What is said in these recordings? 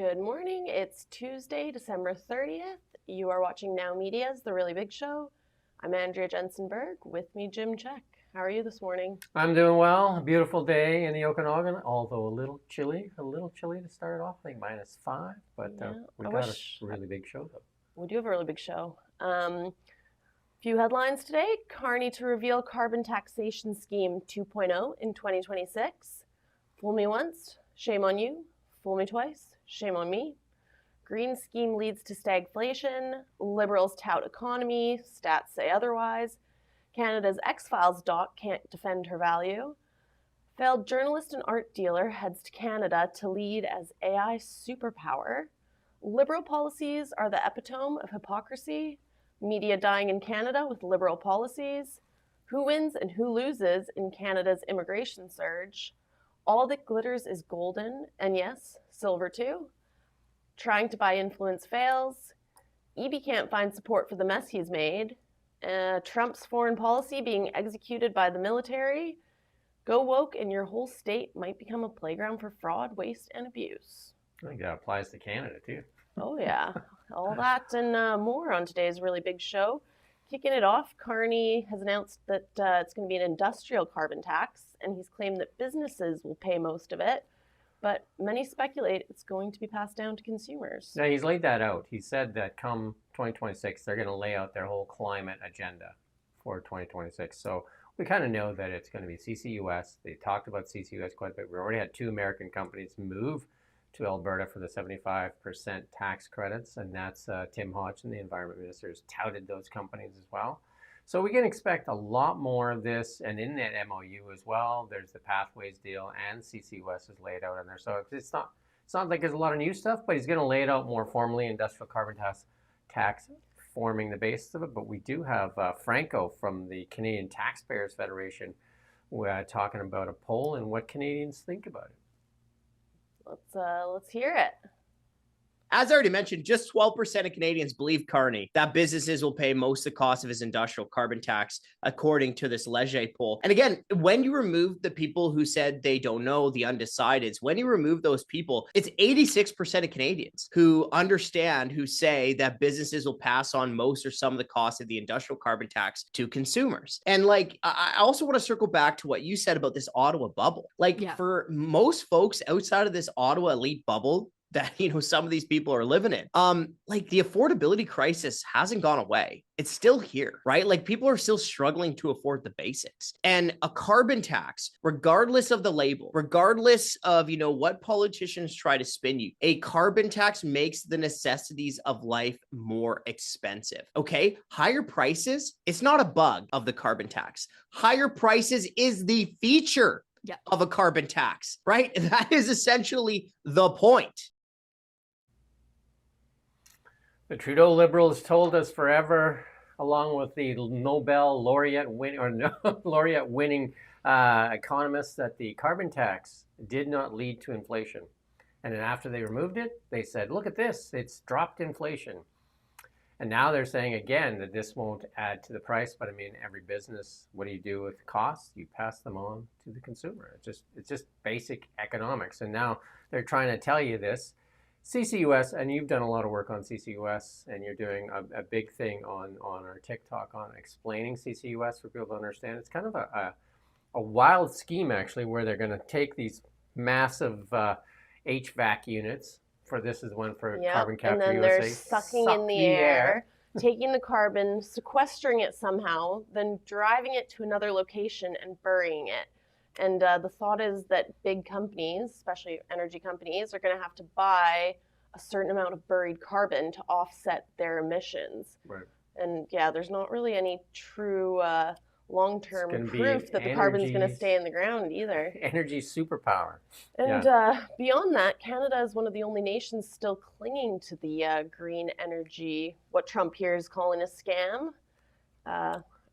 Good morning. It's Tuesday, December 30th. You are watching Now Media's The Really Big Show. I'm Andrea Jensenberg. With me, Jim Check. How are you this morning? I'm doing well. A beautiful day in the Okanagan, although a little chilly to start off. I think -5, but we got a really big show though. We do have a really big show. Few headlines today. Carney to reveal Carbon Taxation Scheme 2.0 in 2026. Fool me once, shame on you. Fool me twice, shame on me. Green scheme leads to stagflation. Liberals tout economy. Stats say otherwise. Canada's X-Files doc can't defend her value. Failed journalist and art dealer heads to Canada to lead as AI superpower. Liberal policies are the epitome of hypocrisy. Media dying in Canada with liberal policies. Who wins and who loses in Canada's immigration surge. All that glitters is golden, and yes, silver too. Trying to buy influence fails. Eby can't find support for the mess he's made. Trump's foreign policy being executed by the military. Go woke and your whole state might become a playground for fraud, waste, and abuse. I think that applies to Canada too. Oh yeah, all that and more on today's really big show. Kicking it off, Carney has announced that it's going to be an industrial carbon tax, and he's claimed that businesses will pay most of it, but many speculate it's going to be passed down to consumers. Yeah, he's laid that out. He said that come 2026, they're going to lay out their whole climate agenda for 2026. So we kind of know that it's going to be CCUS. They talked about CCUS quite a bit. We already had 2 American companies move to Alberta for the 75% tax credits, and that's Tim Hodgson, the environment minister, has touted those companies as well. So we can expect a lot more of this, and in that MOU as well, there's the Pathways deal, and CCUS is laid out in there. So it's not like there's a lot of new stuff, but he's going to lay it out more formally, industrial carbon tax forming the basis of it. But we do have Franco from the Canadian Taxpayers Federation talking about a poll and what Canadians think about it. Let's hear it. As I already mentioned, just 12% of Canadians believe Carney that businesses will pay most of the cost of his industrial carbon tax, according to this Leger poll. And again, when you remove the people who said they don't know, the undecideds, when you remove those people, it's 86% of Canadians who understand, who say that businesses will pass on most or some of the cost of the industrial carbon tax to consumers. And like, I also want to circle back to what you said about this Ottawa bubble. For most folks outside of this Ottawa elite bubble, that, some of these people are living in. The affordability crisis hasn't gone away. It's still here, right? Like, people are still struggling to afford the basics. And a carbon tax, regardless of the label, regardless of, what politicians try to spin you, a carbon tax makes the necessities of life more expensive, okay? Higher prices, it's not a bug of the carbon tax. Higher prices is the feature of a carbon tax, right? That is essentially the point. The Trudeau Liberals told us forever, along with the Nobel laureate winning economists, that the carbon tax did not lead to inflation. And then after they removed it, they said, look at this, it's dropped inflation. And now they're saying again that this won't add to the price. But I mean, every business, what do you do with costs? You pass them on to the consumer. It's just basic economics. And now they're trying to tell you this. CCUS, and you've done a lot of work on CCUS, and you're doing a big thing on our TikTok on explaining CCUS for people to understand. It's kind of a wild scheme, actually, where they're going to take these massive HVAC units. This is one for carbon capture and then USA. They're sucking in the air, taking the carbon, sequestering it somehow, then driving it to another location and burying it. And the thought is that big companies, especially energy companies, are going to have to buy a certain amount of buried carbon to offset their emissions. Right. And there's not really any true long-term proof that the carbon's going to stay in the ground either. Energy superpower. And beyond that, Canada is one of the only nations still clinging to the green energy, what Trump here is calling a scam.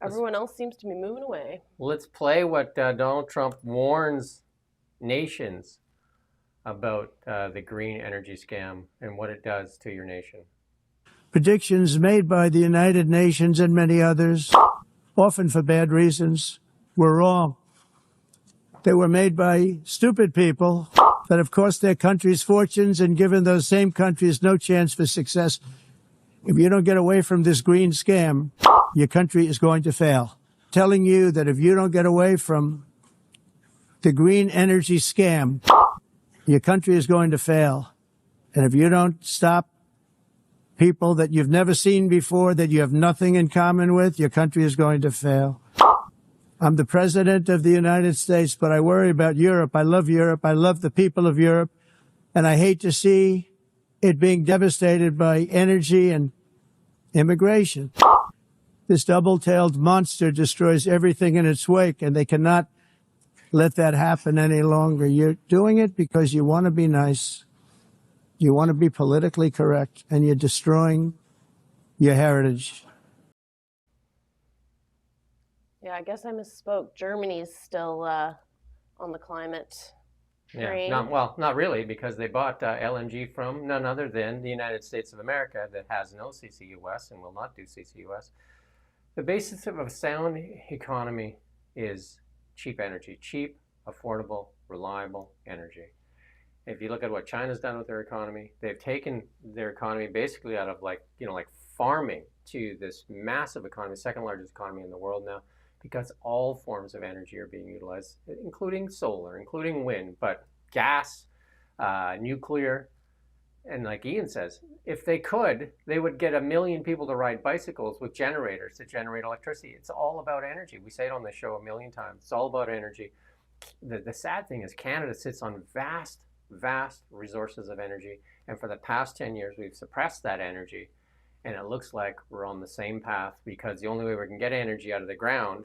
Everyone else seems to be moving away. Let's play what Donald Trump warns nations about the green energy scam and what it does to your nation. Predictions made by the United Nations and many others, often for bad reasons, were wrong. They were made by stupid people that have cost their countries fortunes and given those same countries no chance for success. If you don't get away from this green scam, your country is going to fail. Telling you that if you don't get away from the green energy scam, your country is going to fail. And if you don't stop people that you've never seen before, that you have nothing in common with, your country is going to fail. I'm the president of the United States, but I worry about Europe. I love Europe. I love the people of Europe. And I hate to see it being devastated by energy and immigration. This double-tailed monster destroys everything in its wake, and they cannot let that happen any longer. You're doing it because you want to be nice. You want to be politically correct, and you're destroying your heritage. Yeah, I guess I misspoke. Germany's still on the climate train. Not really, because they bought LNG from none other than the United States of America that has no CCUS and will not do CCUS. The basis of a sound economy is cheap energy, cheap, affordable, reliable energy. If you look at what China's done with their economy, they've taken their economy basically out of like farming to this massive economy, second largest economy in the world now, because all forms of energy are being utilized, including solar, including wind, but gas, nuclear. And like Ian says, if they could, they would get 1 million people to ride bicycles with generators to generate electricity. It's all about energy. We say it on the show 1 million times. It's all about energy. The sad thing is Canada sits on vast resources of energy. And for the past 10 years, we've suppressed that energy. And it looks like we're on the same path, because the only way we can get energy out of the ground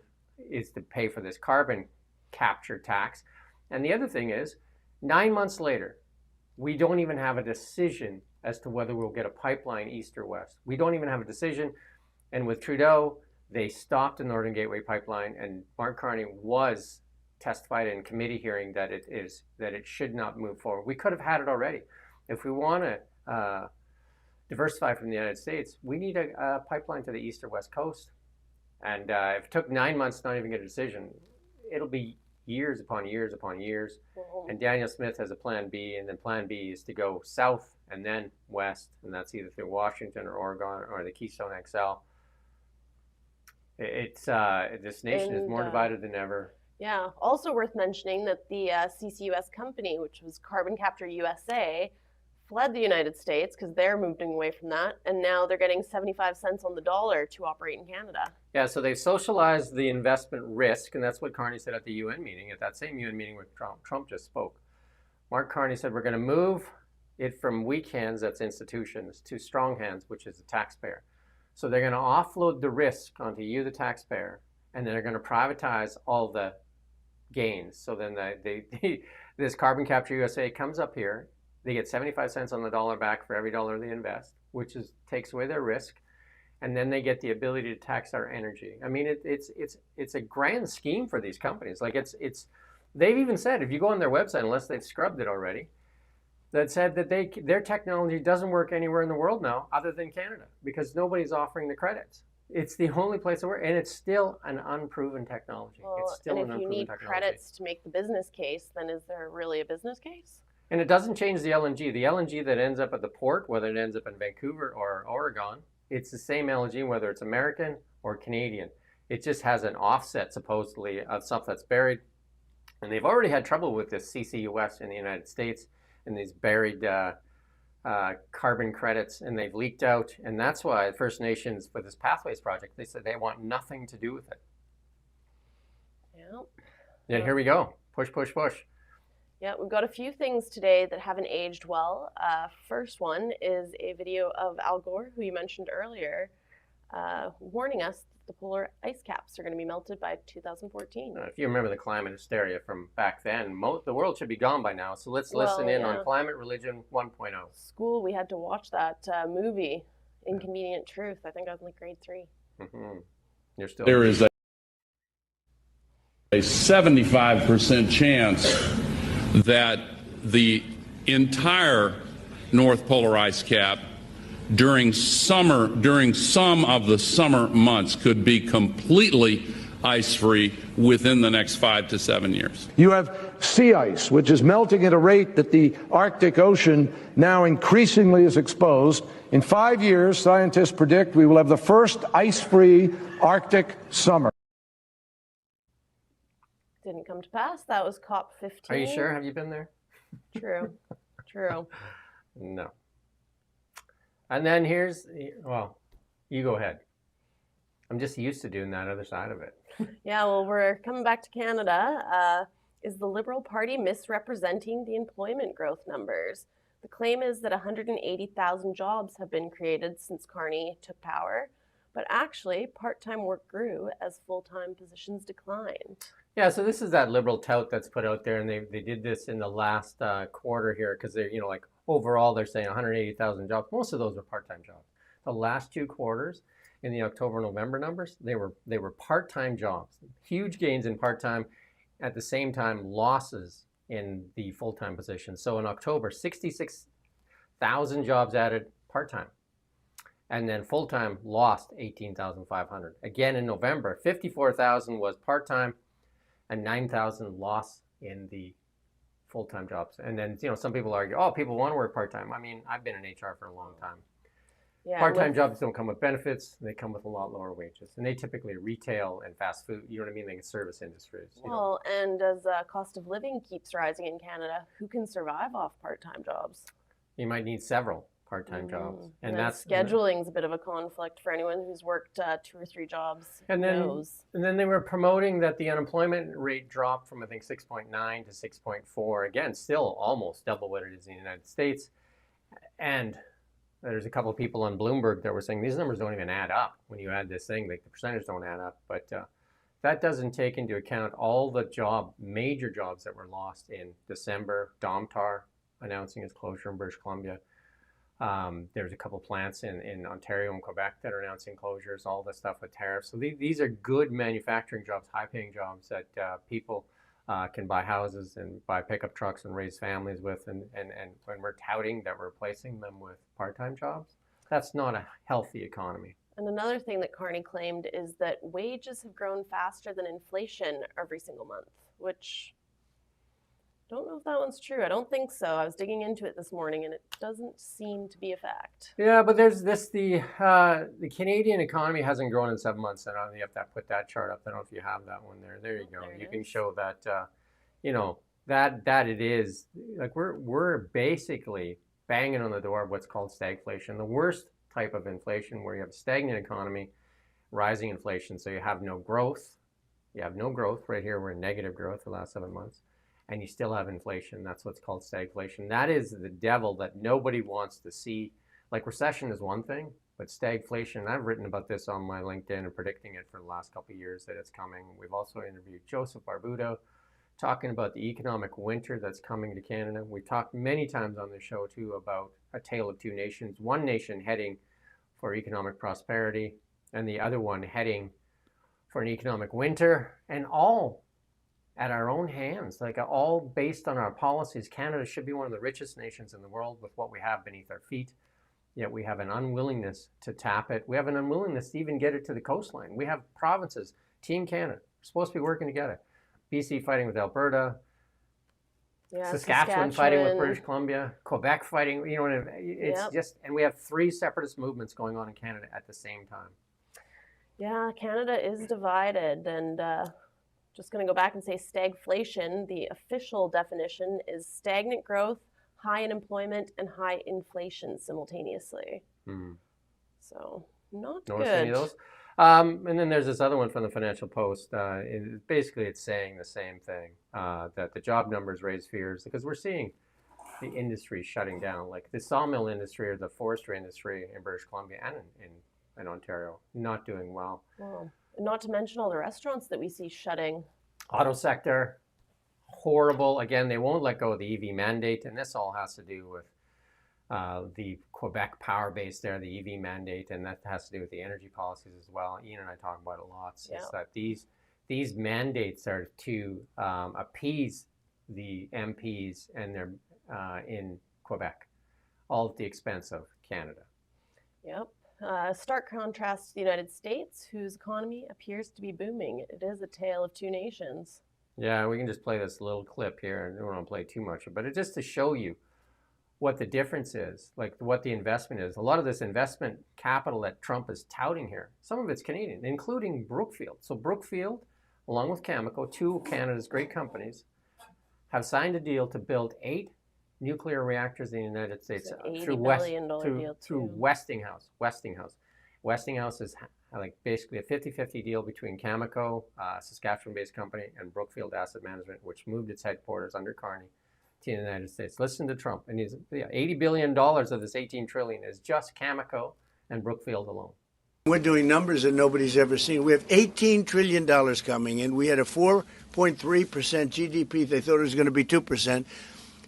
is to pay for this carbon capture tax. And the other thing is, 9 months later, we don't even have a decision as to whether we'll get a pipeline east or west. We don't even have a decision. And with Trudeau, they stopped the Northern Gateway pipeline, and Mark Carney was testified in committee hearing that it should not move forward. We could have had it already. If we want to diversify from the United States, we need a pipeline to the east or west coast. And if it took 9 months to not even get a decision, it'll be years upon years upon years. And Daniel Smith has a plan B, and then plan B is to go south and then west, and that's either through Washington or Oregon or the Keystone XL. This nation is more divided than ever. Yeah, also worth mentioning that the CCUS company, which was Carbon Capture USA, fled the United States because they're moving away from that, and now they're getting 75 cents on the dollar to operate in Canada. Yeah, so they've socialized the investment risk, and that's what Carney said at the UN meeting, at that same UN meeting where Trump just spoke. Mark Carney said, we're going to move it from weak hands, that's institutions, to strong hands, which is the taxpayer. So they're going to offload the risk onto you, the taxpayer, and then they're going to privatize all the gains. So then this Carbon Capture USA comes up here. They get 75 cents on the dollar back for every dollar they invest, which takes away their risk. And then they get the ability to tax our energy. I mean, it's a grand scheme for these companies. Like they've even said, if you go on their website, unless they've scrubbed it already, that said that their technology doesn't work anywhere in the world now other than Canada, because nobody's offering the credits. It's the only place it works, and it's still an unproven technology. Well, it's still and if you need technology. credits to make the business case, then is there really a business case? And it doesn't change the LNG. The LNG that ends up at the port, whether it ends up in Vancouver or Oregon, it's the same LNG whether it's American or Canadian. It just has an offset, supposedly, of stuff that's buried. And they've already had trouble with this CCUS in the United States and these buried carbon credits, and they've leaked out. And that's why First Nations, with this Pathways project, they said they want nothing to do with it. Yeah. And here we go. Push, push, push. Yeah, we've got a few things today that haven't aged well. First one is a video of Al Gore, who you mentioned earlier, warning us that the polar ice caps are going to be melted by 2014. If you remember the climate hysteria from back then, the world should be gone by now. So let's listen in on Climate Religion 1.0. School, we had to watch that movie, Inconvenient Truth. I think I was in like grade 3. Mm-hmm. You're still. There is a 75% chance that the entire North Polar ice cap during some of the summer months could be completely ice-free within the next 5 to 7 years. You have sea ice, which is melting at a rate that the Arctic Ocean now increasingly is exposed. In 5 years, scientists predict we will have the first ice-free Arctic summer. Didn't come to pass. That was COP15. Are you sure? Have you been there? True. True. No. And then here's, well, you go ahead. I'm just used to doing that other side of it. Yeah, well, we're coming back to Canada. Is the Liberal Party misrepresenting the employment growth numbers? The claim is that 180,000 jobs have been created since Carney took power, but actually part-time work grew as full-time positions declined. Yeah, so this is that Liberal tout that's put out there, and they did this in the last quarter here because they're, like overall they're saying 180,000 jobs. Most of those are part-time jobs. The last 2 quarters in the October-November numbers, they were part-time jobs. Huge gains in part-time, at the same time losses in the full-time positions. So in October, 66,000 jobs added part-time. And then full-time lost 18,500. Again in November, 54,000 was part-time and 9,000 lost in the full-time jobs. And then, some people argue, oh, people want to work part-time. I mean, I've been in HR for a long time. Yeah, Part-time jobs don't come with benefits. They come with a lot lower wages. And they typically retail and fast food, you know what I mean? They get service industries. Well, and as cost of living keeps rising in Canada, who can survive off part-time jobs? You might need several part-time jobs. And that's scheduling's a bit of a conflict for anyone who's worked 2 or 3 jobs. And then they were promoting that the unemployment rate dropped from, I think, 6.9 to 6.4. Again, still almost double what it is in the United States. And there's a couple of people on Bloomberg that were saying these numbers don't even add up when you add this thing. Like the percentage don't add up. But that doesn't take into account all the major jobs that were lost in December. Domtar announcing its closure in British Columbia. There's a couple plants in Ontario and Quebec that are announcing closures, all the stuff with tariffs. So these are good manufacturing jobs, high-paying jobs that people can buy houses and buy pickup trucks and raise families with. And when we're touting that we're replacing them with part-time jobs, that's not a healthy economy. And another thing that Carney claimed is that wages have grown faster than inflation every single month, which I don't know if that one's true. I don't think so. I was digging into it this morning, and it doesn't seem to be a fact. Yeah, but there's this, the Canadian economy hasn't grown in 7 months. I don't know if you have to put that chart up. I don't know if you have that one there. There you go. You can show that, that it is, like we're basically banging on the door of what's called stagflation, the worst type of inflation where you have a stagnant economy, rising inflation, so you have no growth. You have no growth. Right here, we're in negative growth the last 7 months. And you still have inflation. That's what's called stagflation. That is the devil that nobody wants to see. Like recession is one thing, but stagflation, I've written about this on my LinkedIn and predicting it for the last couple of years that it's coming. We've also interviewed Joseph Barbuto talking about the economic winter that's coming to Canada. We've talked many times on the show too about a tale of two nations. One nation heading for economic prosperity and the other one heading for an economic winter, and all at our own hands, like all based on our policies. Canada should be one of the richest nations in the world with what we have beneath our feet, yet we have an unwillingness to tap it. We have an unwillingness to even get it to the coastline. We have provinces, Team Canada, we're supposed to be working together. BC fighting with Alberta, Saskatchewan fighting with British Columbia, Quebec fighting, it's just, and we have 3 separatist movements going on in Canada at the same time. Yeah, Canada is divided, and just going to go back and say stagflation. The official definition is stagnant growth, high unemployment, and high inflation simultaneously. So not good. Any of those? And then there's this other one from the Financial Post. It's saying the same thing, that the job numbers raise fears because we're seeing the industry shutting down, like the sawmill industry or the forestry industry in British Columbia and in Ontario, not doing well. Wow. Not to mention all the restaurants that we see shutting. Auto sector, horrible. Again, they won't let go of the EV mandate, and this all has to do with the Quebec power base there, the EV mandate, and that has to do with the energy policies as well. Ian and I talk about it lots. Is that these mandates are to appease the MPs and their in Quebec, all at the expense of Canada. Yep. Stark contrast to the United States, whose economy appears to be booming. It is a tale of two nations. Yeah, we can just play this little clip here. I don't want to play too much, but it's just to show you what the difference is, like what the investment is. A lot of this investment capital that Trump is touting here, some of it's Canadian, including Brookfield. So Brookfield, along with Cameco, two of Canada's great companies, have signed a deal to build 8 nuclear reactors in the United States through Westinghouse. Westinghouse is like basically a 50-50 deal between Cameco, Saskatchewan-based company, and Brookfield Asset Management, which moved its headquarters under Carney to the United States. Listen to Trump, and he's $80 billion of this $18 trillion is just Cameco and Brookfield alone. We're doing numbers that nobody's ever seen. We have $18 trillion coming in. We had a 4.3% GDP. They thought it was going to be 2%.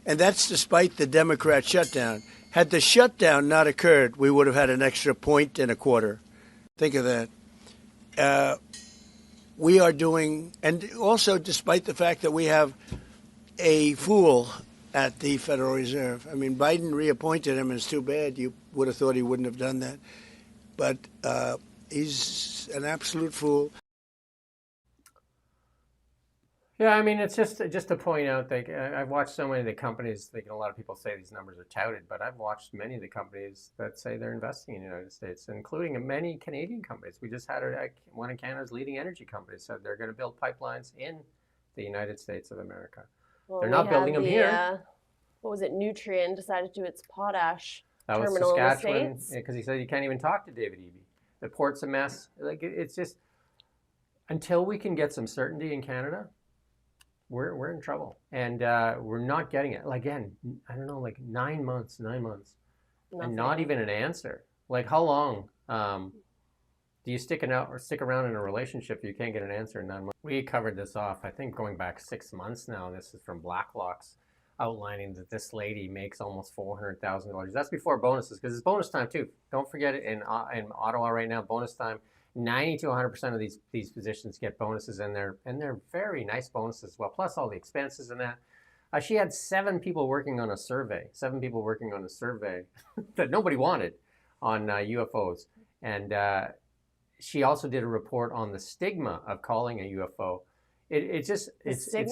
And that's despite the Democrat shutdown. Had the shutdown not occurred, we would have had an extra 1.25. Think of that. We are doing, and also despite the fact that we have a fool at the Federal Reserve. I mean, Biden reappointed him, and it's too bad. You would have thought he wouldn't have done that. But he's an absolute fool. Yeah, I mean, it's just to point out that I've watched so many of the companies. Like, a lot of people say these numbers are touted, but I've watched many of the companies that say they're investing in the United States, including many Canadian companies. We just had one of Canada's leading energy companies said they're going to build pipelines in the United States of America. Well, they're not building them here. What was it? Nutrien decided to do its potash that was terminal Saskatchewan, in the States. because he said you can't even talk to David Eby. The port's a mess. Like, it's just, until we can get some certainty in Canada, we're in trouble, and we're not getting it. Like, again, I don't know, like 9 months, Nothing. and not even an answer. Like, how long do you stick around in a relationship if you can't get an answer in 9 months? We covered this off, I think, going back 6 months now. This is from Blacklock's, outlining that this lady makes almost $400,000. That's before bonuses, because it's bonus time too. Don't forget it, in Ottawa right now, bonus time. 90 to 100% of these positions get bonuses, and they're very nice bonuses as well, plus all the expenses and that. She had 7 people working on a survey, that nobody wanted on UFOs. And she also did a report on the stigma of calling a UFO. It's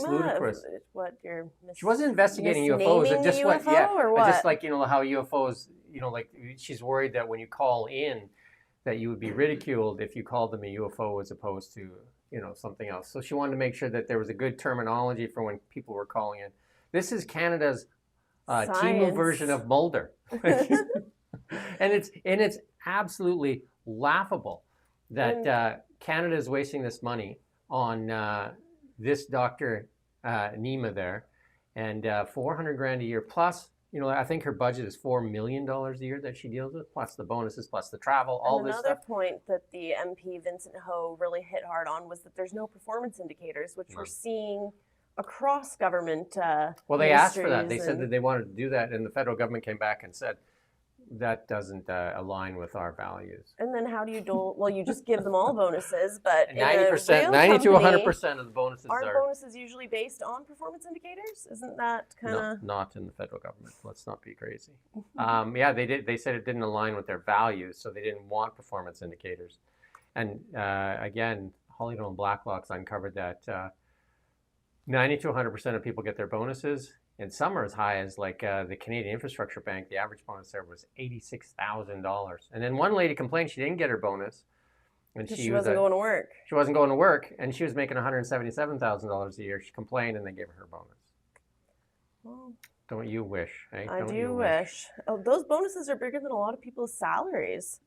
ludicrous. What you're she wasn't investigating UFOs. It just what, yeah, or what? just like, how UFOs, like she's worried that when you call in, that you would be ridiculed if you called them a UFO as opposed to, something else. So she wanted to make sure that there was a good terminology for when people were calling in. This is Canada's Timu version of Mulder. and it's absolutely laughable that Canada is wasting this money on this Dr. Nima there, and $400,000 a year plus. I think her budget is $4 million a year that she deals with, plus the bonuses, plus the travel, all this stuff. Another point that the MP Vincent Ho really hit hard on was that there's no performance indicators, which we're seeing across government. Well, they asked for that. They said that they wanted to do that, and the federal government came back and said that doesn't align with our values. And then how do you well, you just give them all bonuses, but 90%, 90 to 100% of the bonuses aren't bonuses usually based on performance indicators? Isn't that kind of... No, not in the federal government. Let's not be crazy. Yeah, they did. They said it didn't align with their values, so they didn't want performance indicators. And again, Holyfield and Blacklock's uncovered that 90 to 100% of people get their bonuses. And some are as high as like the Canadian Infrastructure Bank. The average bonus there was $86,000. And then one lady complained she didn't get her bonus. And she wasn't going to work. She wasn't going to work, and she was making $177,000 a year. She complained, and they gave her bonus. Well, don't you wish? Eh? I do wish. Oh, those bonuses are bigger than a lot of people's salaries.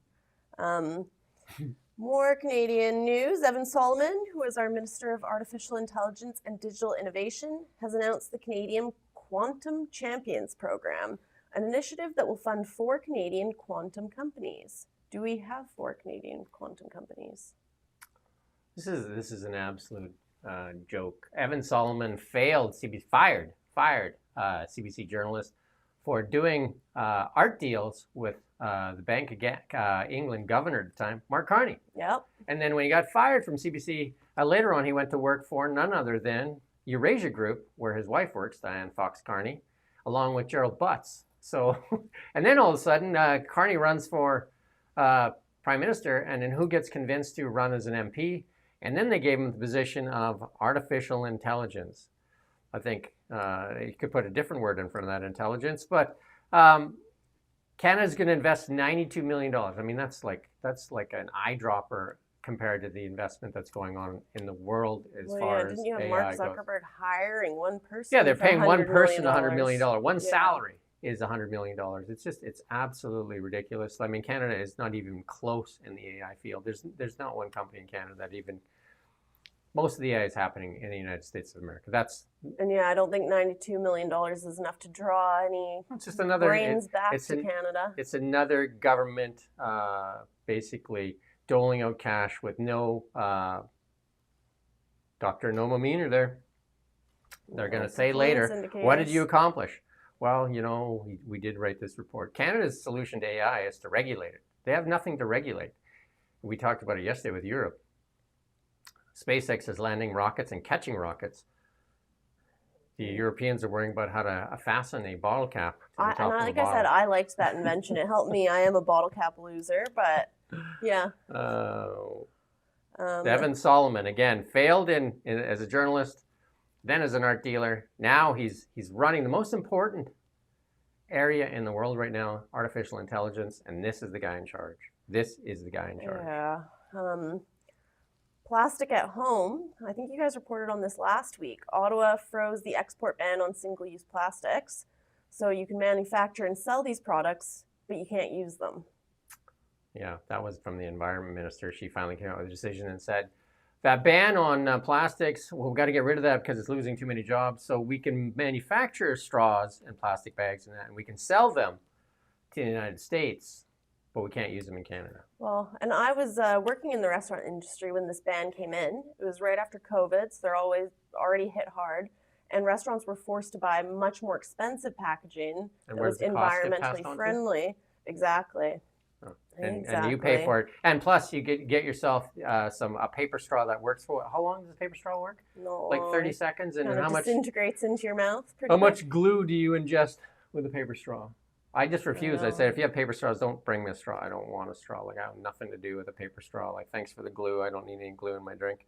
More Canadian news. Evan Solomon, who is our Minister of Artificial Intelligence and Digital Innovation, has announced the Canadian Quantum Champions Program, an initiative that will fund 4 Canadian quantum companies. Do we have 4 Canadian quantum companies? This is an absolute joke. Evan Solomon fired CBC journalist for doing art deals with the Bank of England governor at the time, Mark Carney. Yep. And then when he got fired from CBC, later on he went to work for none other than Eurasia Group, where his wife works, Diane Fox Carney, along with Gerald Butts. So, and then all of a sudden, Carney runs for Prime Minister, and then who gets convinced to run as an MP? And then they gave him the position of artificial intelligence. I think you could put a different word in front of that, intelligence. But Canada's going to invest $92 million. I mean, that's like an eyedropper compared to the investment that's going on in the world as far as didn't you have AI Mark goes. Zuckerberg hiring one person? Yeah, they're for paying one $100 person million? $100 million. One Yeah. salary is $100 million. It's absolutely ridiculous. I mean, Canada is not even close in the AI field. There's not one company in Canada that even, most of the AI is happening in the United States of America. And yeah, I don't think $92 million is enough to draw any It's just another brains back to Canada. It's another government basically doling out cash with no Dr. No meaner there. They're going to say later, what did you accomplish? Well, you know, we did write this report. Canada's solution to AI is to regulate it. They have nothing to regulate. We talked about it yesterday with Europe. SpaceX is landing rockets and catching rockets. The Europeans are worrying about how to fasten a bottle cap to the top of the bottle. Like I said, I liked that invention. It helped me. I am a bottle cap loser, but yeah. Devin Solomon, again, failed as a journalist, then as an art dealer. Now he's running the most important area in the world right now, artificial intelligence, and this is the guy in charge. This is the guy in charge. Yeah. Plastic at home. I think you guys reported on this last week. Ottawa froze the export ban on single-use plastics. So you can manufacture and sell these products, but you can't use them. Yeah, that was from the environment minister. She finally came out with a decision and said, that ban on plastics, well, we've got to get rid of that because it's losing too many jobs. So we can manufacture straws and plastic bags and that, and we can sell them to the United States, but we can't use them in Canada. Well, and I was working in the restaurant industry when this ban came in. It was right after COVID, so they're already hit hard. And restaurants were forced to buy much more expensive packaging that was environmentally friendly. Exactly. Oh. And you pay for it. And plus, you get yourself a paper straw that works for, how long does a paper straw work? No, like 30 seconds? And how much disintegrates into your mouth? How much glue do you ingest with a paper straw? I just refuse. I said, if you have paper straws, don't bring me a straw. I don't want a straw. Like, I have nothing to do with a paper straw. Like, thanks for the glue. I don't need any glue in my drink.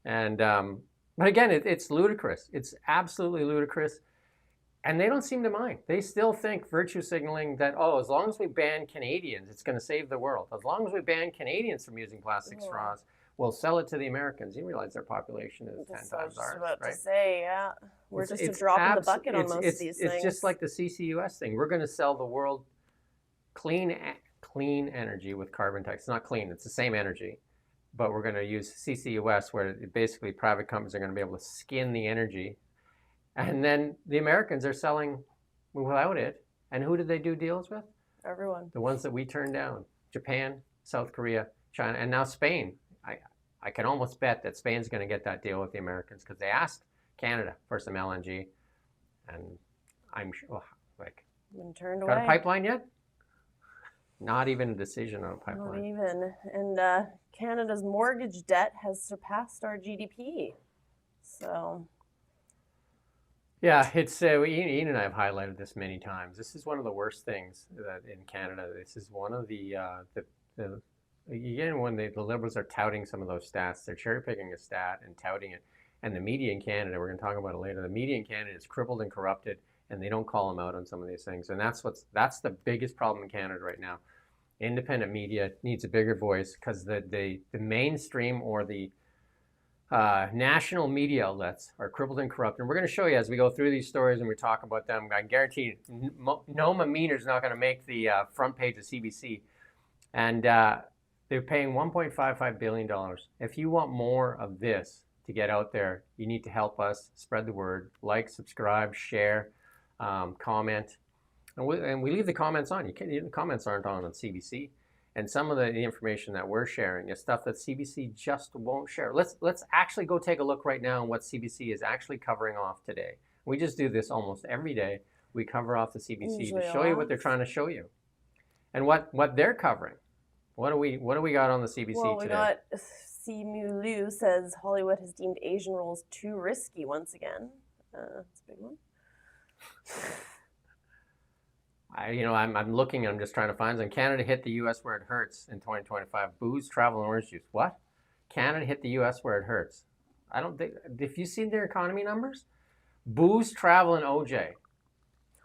And but again, it's ludicrous. It's absolutely ludicrous. And they don't seem to mind. They still think virtue signaling that, oh, as long as we ban Canadians, it's going to save the world. As long as we ban Canadians from using plastic straws, we'll sell it to the Americans. You realize their population is 10 times ours, right? To say, yeah. We're just a drop in the bucket on most of these things. It's just like the CCUS thing. We're going to sell the world clean energy with carbon tax. It's not clean. It's the same energy. But we're going to use CCUS, where basically private companies are going to be able to skin the energy. And then the Americans are selling without it. And who did they do deals with? Everyone. The ones that we turned down. Japan, South Korea, China, and now Spain. I can almost bet that Spain's going to get that deal with the Americans because they asked Canada for some LNG. And I'm sure, been turned got away. a pipeline yet? Not even a decision on a pipeline. Not even. And Canada's mortgage debt has surpassed our GDP. So... yeah, it's Ian and I have highlighted this many times. This is one of the worst things that in Canada. This is one of the again, when the Liberals are touting some of those stats, they're cherry picking a stat and touting it. And the media in Canada, we're going to talk about it later. The media in Canada is crippled and corrupted, and they don't call them out on some of these things. And that's the biggest problem in Canada right now. Independent media needs a bigger voice because the mainstream or the national media outlets are crippled and corrupt. And we're going to show you as we go through these stories and we talk about them. I guarantee you, Noma Meaner's not going to make the front page of CBC. And they're paying $1.55 billion. If you want more of this to get out there, you need to help us spread the word. Like, subscribe, share, comment. And we leave the comments on. The comments aren't on CBC. And some of the information that we're sharing is stuff that CBC just won't share. Let's actually go take a look right now on what CBC is actually covering off today. We just do this almost every day. We cover off the CBC to show you what they're trying to show you, and what they're covering. What do we got on the CBC today? We got Simu Liu says Hollywood has deemed Asian roles too risky once again. That's a big one. I'm looking. I'm just trying to find some. Canada hit the U.S. where it hurts in 2025. Booze, travel, and orange juice. What? Canada hit the US where it hurts. I don't think, if you've seen their economy numbers, booze, travel, and OJ.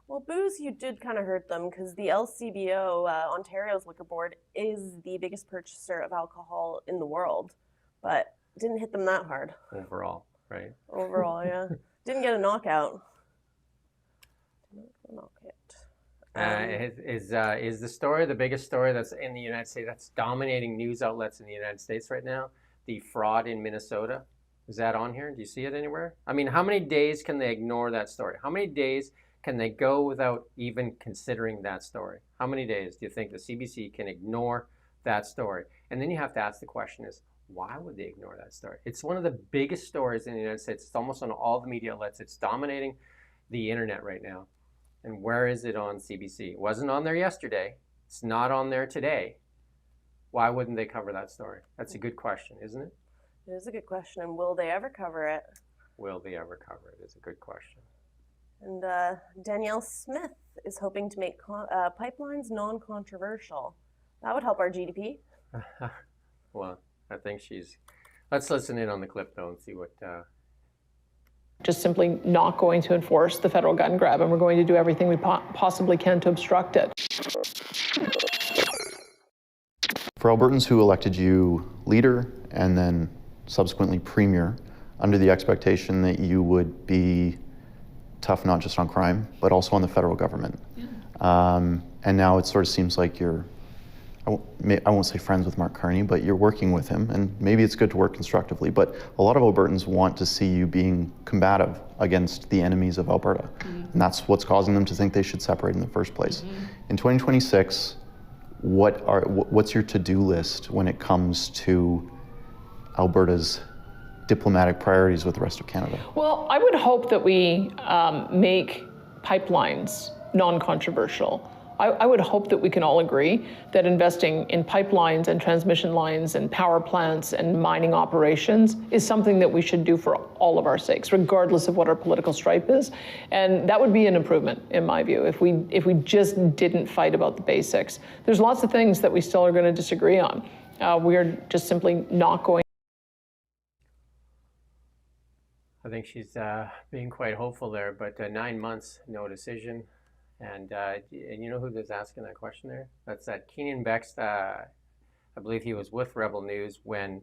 Well, booze, you did kind of hurt them because the LCBO, Ontario's liquor board, is the biggest purchaser of alcohol in the world, but didn't hit them that hard. Overall, right? Overall, yeah. Didn't get a knockout. Is the story the biggest story that's in the United States, that's dominating news outlets in the United States right now? The fraud in Minnesota? Is that on here? Do you see it anywhere? I mean, how many days can they ignore that story? How many days can they go without even considering that story? How many days do you think the CBC can ignore that story? And then you have to ask the question is, why would they ignore that story? It's one of the biggest stories in the United States. It's almost on all the media outlets. It's dominating the internet right now. And where is it on CBC? It wasn't on there yesterday. It's not on there today. Why wouldn't they cover that story? That's a good question, isn't it? It is a good question. And will they ever cover it? Will they ever cover it? Is a good question. And Danielle Smith is hoping to make pipelines non-controversial. That would help our GDP. Well, I think she's... Let's listen in on the clip, though, and see what... Just simply not going to enforce the federal gun grab, and we're going to do everything we possibly can to obstruct it. For Albertans who elected you leader and then subsequently premier, under the expectation that you would be tough not just on crime, but also on the federal government. Yeah. And now it sort of seems like you're, I won't say friends with Mark Carney, but you're working with him, and maybe it's good to work constructively, but a lot of Albertans want to see you being combative against the enemies of Alberta. Mm-hmm. And that's what's causing them to think they should separate in the first place. Mm-hmm. In 2026, what's your to-do list when it comes to Alberta's diplomatic priorities with the rest of Canada? Well, I would hope that we make pipelines non-controversial. I would hope that we can all agree that investing in pipelines and transmission lines and power plants and mining operations is something that we should do for all of our sakes, regardless of what our political stripe is. And that would be an improvement, in my view, if we just didn't fight about the basics. There's lots of things that we still are going to disagree on. We're just simply not going. I think she's being quite hopeful there, but 9 months, no decision. And you know who was asking that question there? That's that Keenan Bext. I believe he was with Rebel News when,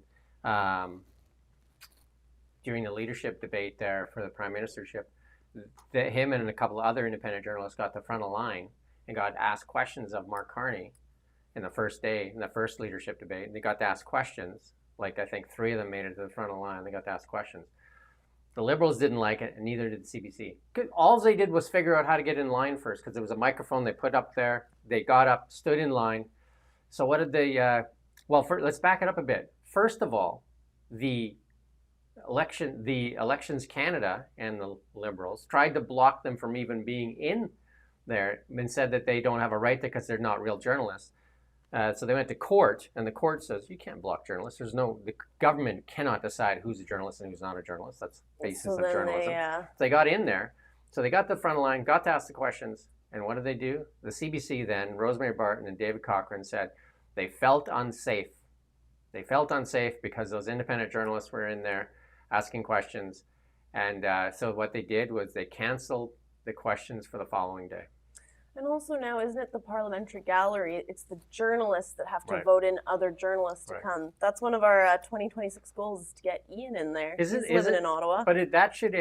during the leadership debate there for the prime ministership, him and a couple of other independent journalists got the front of line and got asked questions of Mark Carney in the first day, in the first leadership debate. And they got to ask questions. Like, I think 3 of them made it to the front of the line. They got to ask questions. The Liberals didn't like it, and neither did the CBC. All they did was figure out how to get in line first, because there was a microphone they put up there. They got up, stood in line. So what did they, let's back it up a bit. First of all, the Elections Canada and the Liberals tried to block them from even being in there and said that they don't have a right to because they're not real journalists. So they went to court, and the court says, you can't block journalists. The government cannot decide who's a journalist and who's not a journalist. That's the basis of journalism. So they got in there. So they got the front line, got to ask the questions. And what did they do? The CBC then, Rosemary Barton and David Cochrane said they felt unsafe. They felt unsafe because those independent journalists were in there asking questions. And so what they did was they canceled the questions for the following day. And also now, isn't it the parliamentary gallery? It's the journalists that have to vote in other journalists to come. That's one of our 2026 goals, is to get Ian in there. He's living in Ottawa. But that should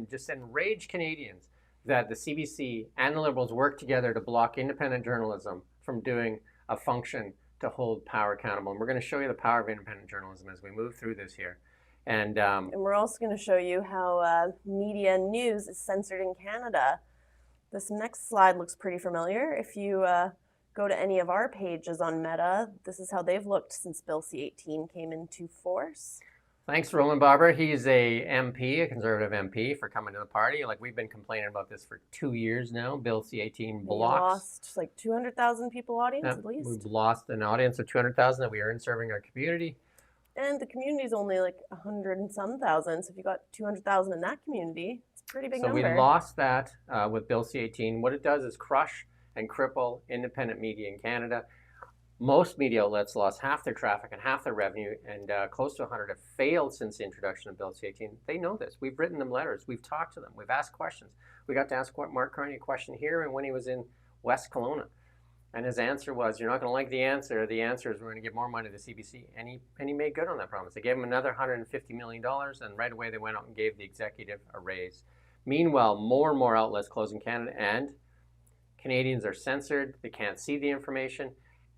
just enrage Canadians that the CBC and the Liberals work together to block independent journalism from doing a function to hold power accountable. And we're going to show you the power of independent journalism as we move through this here. And we're also going to show you how media news is censored in Canada. This next slide looks pretty familiar. If you go to any of our pages on Meta, this is how they've looked since Bill C-18 came into force. Thanks, Roland Barber. He's a MP, a Conservative MP, for coming to the party. Like, we've been complaining about this for 2 years now. Bill C-18 blocks. We lost like 200,000 people audience at least. We've lost an audience of 200,000 that we earn serving our community. And the community is only like 100 and some thousand. So if you got 200,000 in that community, pretty big number. So we lost that with Bill C-18. What it does is crush and cripple independent media in Canada. Most media outlets lost half their traffic and half their revenue, and close to 100 have failed since the introduction of Bill C-18. They know this. We've written them letters. We've talked to them. We've asked questions. We got to ask Mark Carney a question here and when he was in West Kelowna. And his answer was, you're not going to like the answer. The answer is we're going to give more money to CBC. And he made good on that promise. They gave him another $150 million, and right away they went out and gave the executive a raise. Meanwhile, more and more outlets close in Canada, and Canadians are censored. They can't see the information.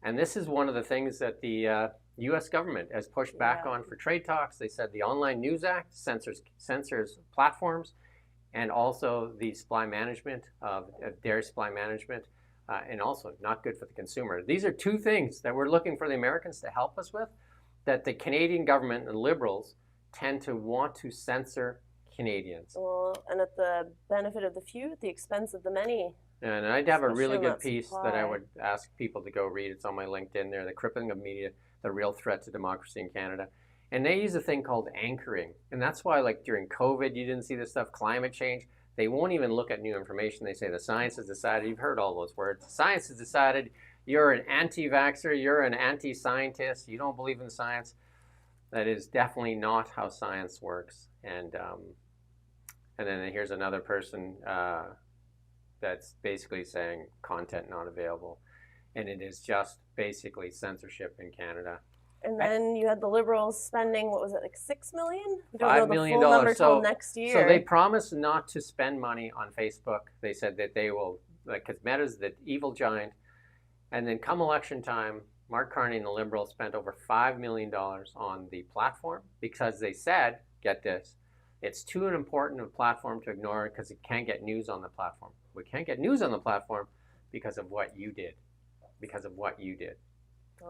And this is one of the things that the U.S. government has pushed back on for trade talks. They said the Online News Act censors platforms, and also the supply management of dairy supply management, and also not good for the consumer. These are two things that we're looking for the Americans to help us with, that the Canadian government and Liberals tend to want to censor Canadians. Well, and at the benefit of the few, at the expense of the many. And I'd have a really Especially good piece that I would ask people to go read. It's on my LinkedIn there, The Crippling of Media, the Real Threat to Democracy in Canada. And they use a thing called anchoring. And that's why, like, during COVID, you didn't see this stuff, climate change. They won't even look at new information. They say the science has decided. You've heard all those words. Science has decided. You're an anti-vaxxer. You're an anti-scientist. You don't believe in science. That is definitely not how science works. And then here's another person that's basically saying content not available. And it is just basically censorship in Canada. And then you had the Liberals spending, what was it, like $6 million? We don't $5 know the million. full number till next year. So they promised not to spend money on Facebook. They said that they will, like, because Meta's the evil giant. And then come election time, Mark Carney and the Liberals spent over $5 million on the platform because they said, get this, it's too important a platform to ignore because it can't get news on the platform. We can't get news on the platform because of what you did. Because of what you did.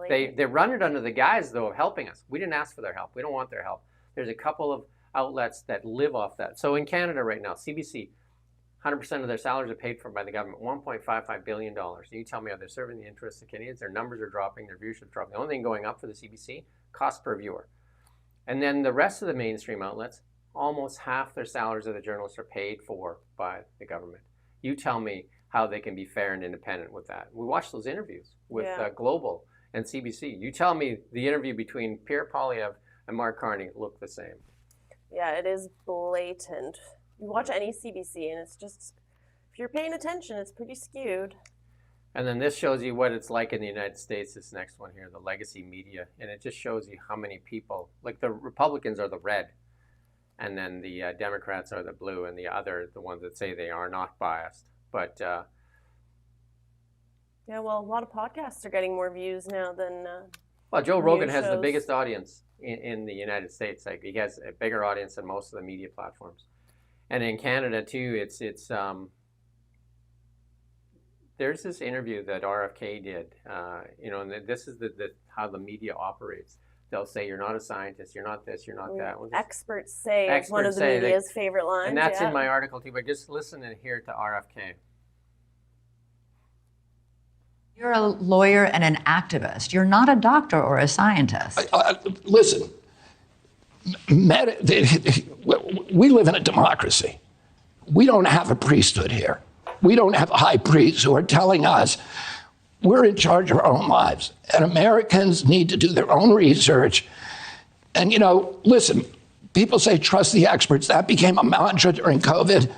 They run it under the guise, though, of helping us. We didn't ask for their help. We don't want their help. There's a couple of outlets that live off that. So in Canada right now, CBC, 100% of their salaries are paid for by the government, $1.55 billion. You tell me, are they serving the interests of Canadians? Their numbers are dropping, their viewership is dropping. The only thing going up for the CBC, cost per viewer. And then the rest of the mainstream outlets, almost half their salaries of the journalists are paid for by the government. You tell me how they can be fair and independent with that. We watched those interviews with Global and CBC. You tell me the interview between Pierre Poilievre and Mark Carney look the same. Yeah, it is blatant. You watch any CBC and it's just, if you're paying attention, it's pretty skewed. And then this shows you what it's like in the United States, this next one here, the legacy media. And it just shows you how many people, like the Republicans are the red, and then the Democrats are the blue, and the ones that say they are not biased. But yeah, well, a lot of podcasts are getting more views now than well, Joe Rogan has the shows. biggest audience in the United States. Like, he has a bigger audience than most of the media platforms. And in Canada too, it's there's this interview that RFK did, and this is how the media operates. They'll say, you're not a scientist, you're not this, you're not that. Well, experts say it's one of the media's favorite lines. And that's in my article too, but just listen and hear to RFK. You're a lawyer and an activist. You're not a doctor or a scientist. Listen, we live in a democracy. We don't have a priesthood here. We don't have high priests who are telling us we're in charge of our own lives. And Americans need to do their own research. And, listen, people say trust the experts. That became a mantra during COVID.